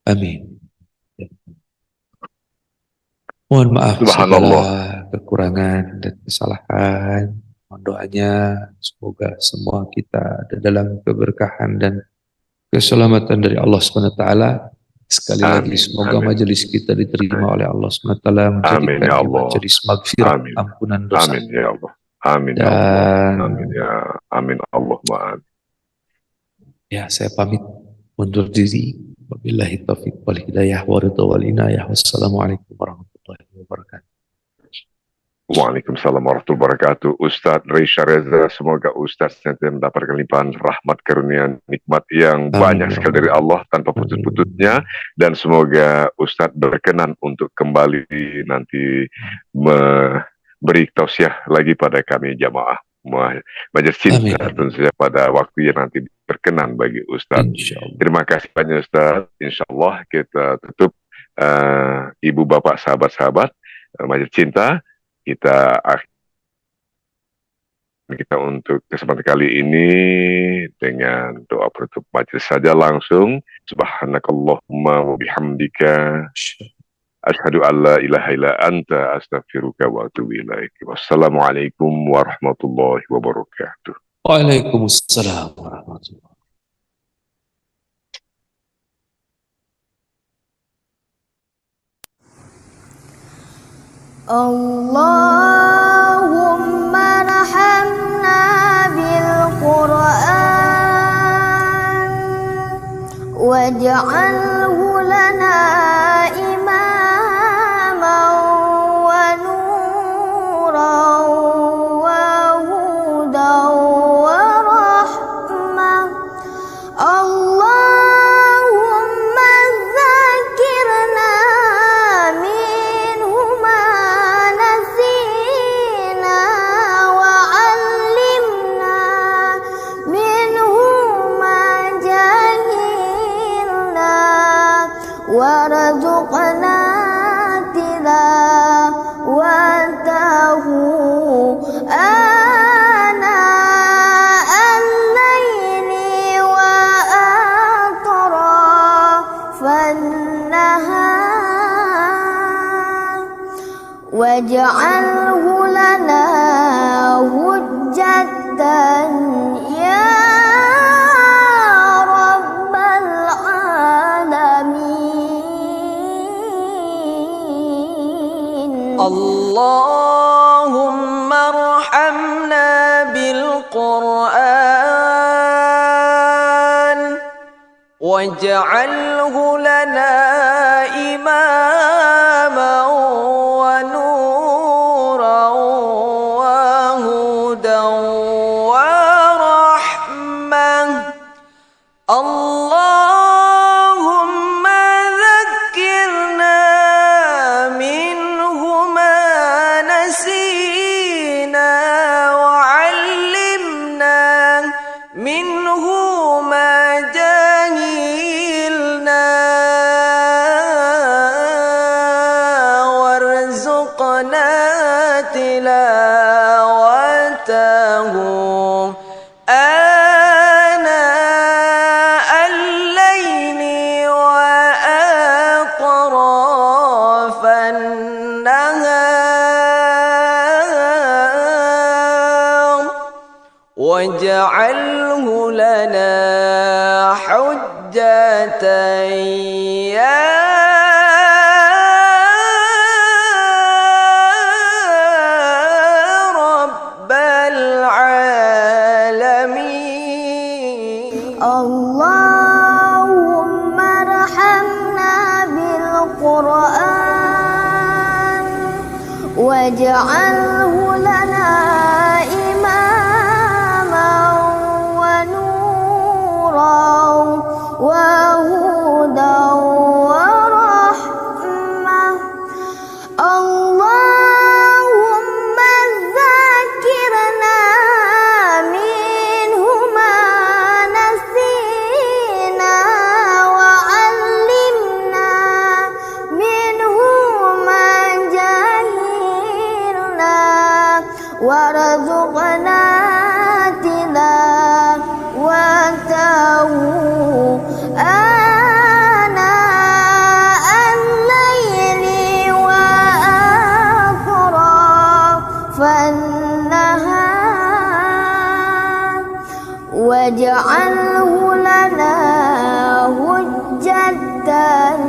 Amin. Mohon maaf segala Subhanallah. kekurangan dan kesalahan. Mohon doanya semoga semua kita ada dalam keberkahan dan keselamatan dari Allah SWT. Sekali lagi Amin. semoga Amin. majelis kita diterima oleh Allah SWT, Amin ya menjadikannya Allah. majelis magfirah, Amin. ampunan dosa. Amin ya Allah. Amin ya Allah. Dan Amin ya. Amin Allahumma amin. ya, saya pamit mundur diri. Wabillahi taufiq wal hidayah wa ridha wal inayah. Wassalamualaikum warahmatullahi wabarakatuh. Waalaikumsalam warahmatullahi wabarakatuh. Ustadz Reisha Reza, semoga Ustadz nanti mendapatkan limpahan rahmat karunia nikmat yang banyak ya sekali dari Allah tanpa putus-putusnya, dan semoga Ustadz berkenan untuk kembali nanti memberi tausiah lagi pada kami jamaah Majelis Cinta, tentu saja pada waktu yang nanti berkenan bagi Ustadz. Terima kasih banyak Ustadz. Insyaallah kita tutup ibu bapak sahabat-sahabat Majelis Cinta. Kita untuk kesempatan kali ini dengan doa penutup majelis saja langsung. Subhanakallahumma wa bihamdika asyhadu an la ilaha illa anta astaghfiruka wa atubu ilaik. Wassalamualaikum warahmatullahi wabarakatuh. Waalaikumsalam warahmatullahi. Allahumma rahamna bil Qur'an waj'alhu lana imaman wa nuran wa hudan wa rahmah. Allahumma dzakirna minhu ma nasina wa 'allimna minhu ma jahilna warzuqna tilawatahu ana al-laili wa atrafan nahar waj'alhu lana hujjatan ya rabbal alamin. Allahumma arhamna bil Qur'an waj'alhu lana imaman wa nuran wa hudan wa rahmah. Allahumma dhakkirna minhu ma nasina wa 'allimna minhu ma jahilna warzuqna tilawatahu ana al-laili wa atrafan nahar waj'alhu lana hujjatan ya rabbal alamin. Allahumma rahamna bil Qur'an waj'alhu lana imaman wa nuran wa hudan wa rahmah. Allahumma dzakirna minhu ma nasina wa 'allimna minhu ma jahilna warzuqna tilawatahu ana al-laili wa atrafan nahar waj'alhu lana hujjatan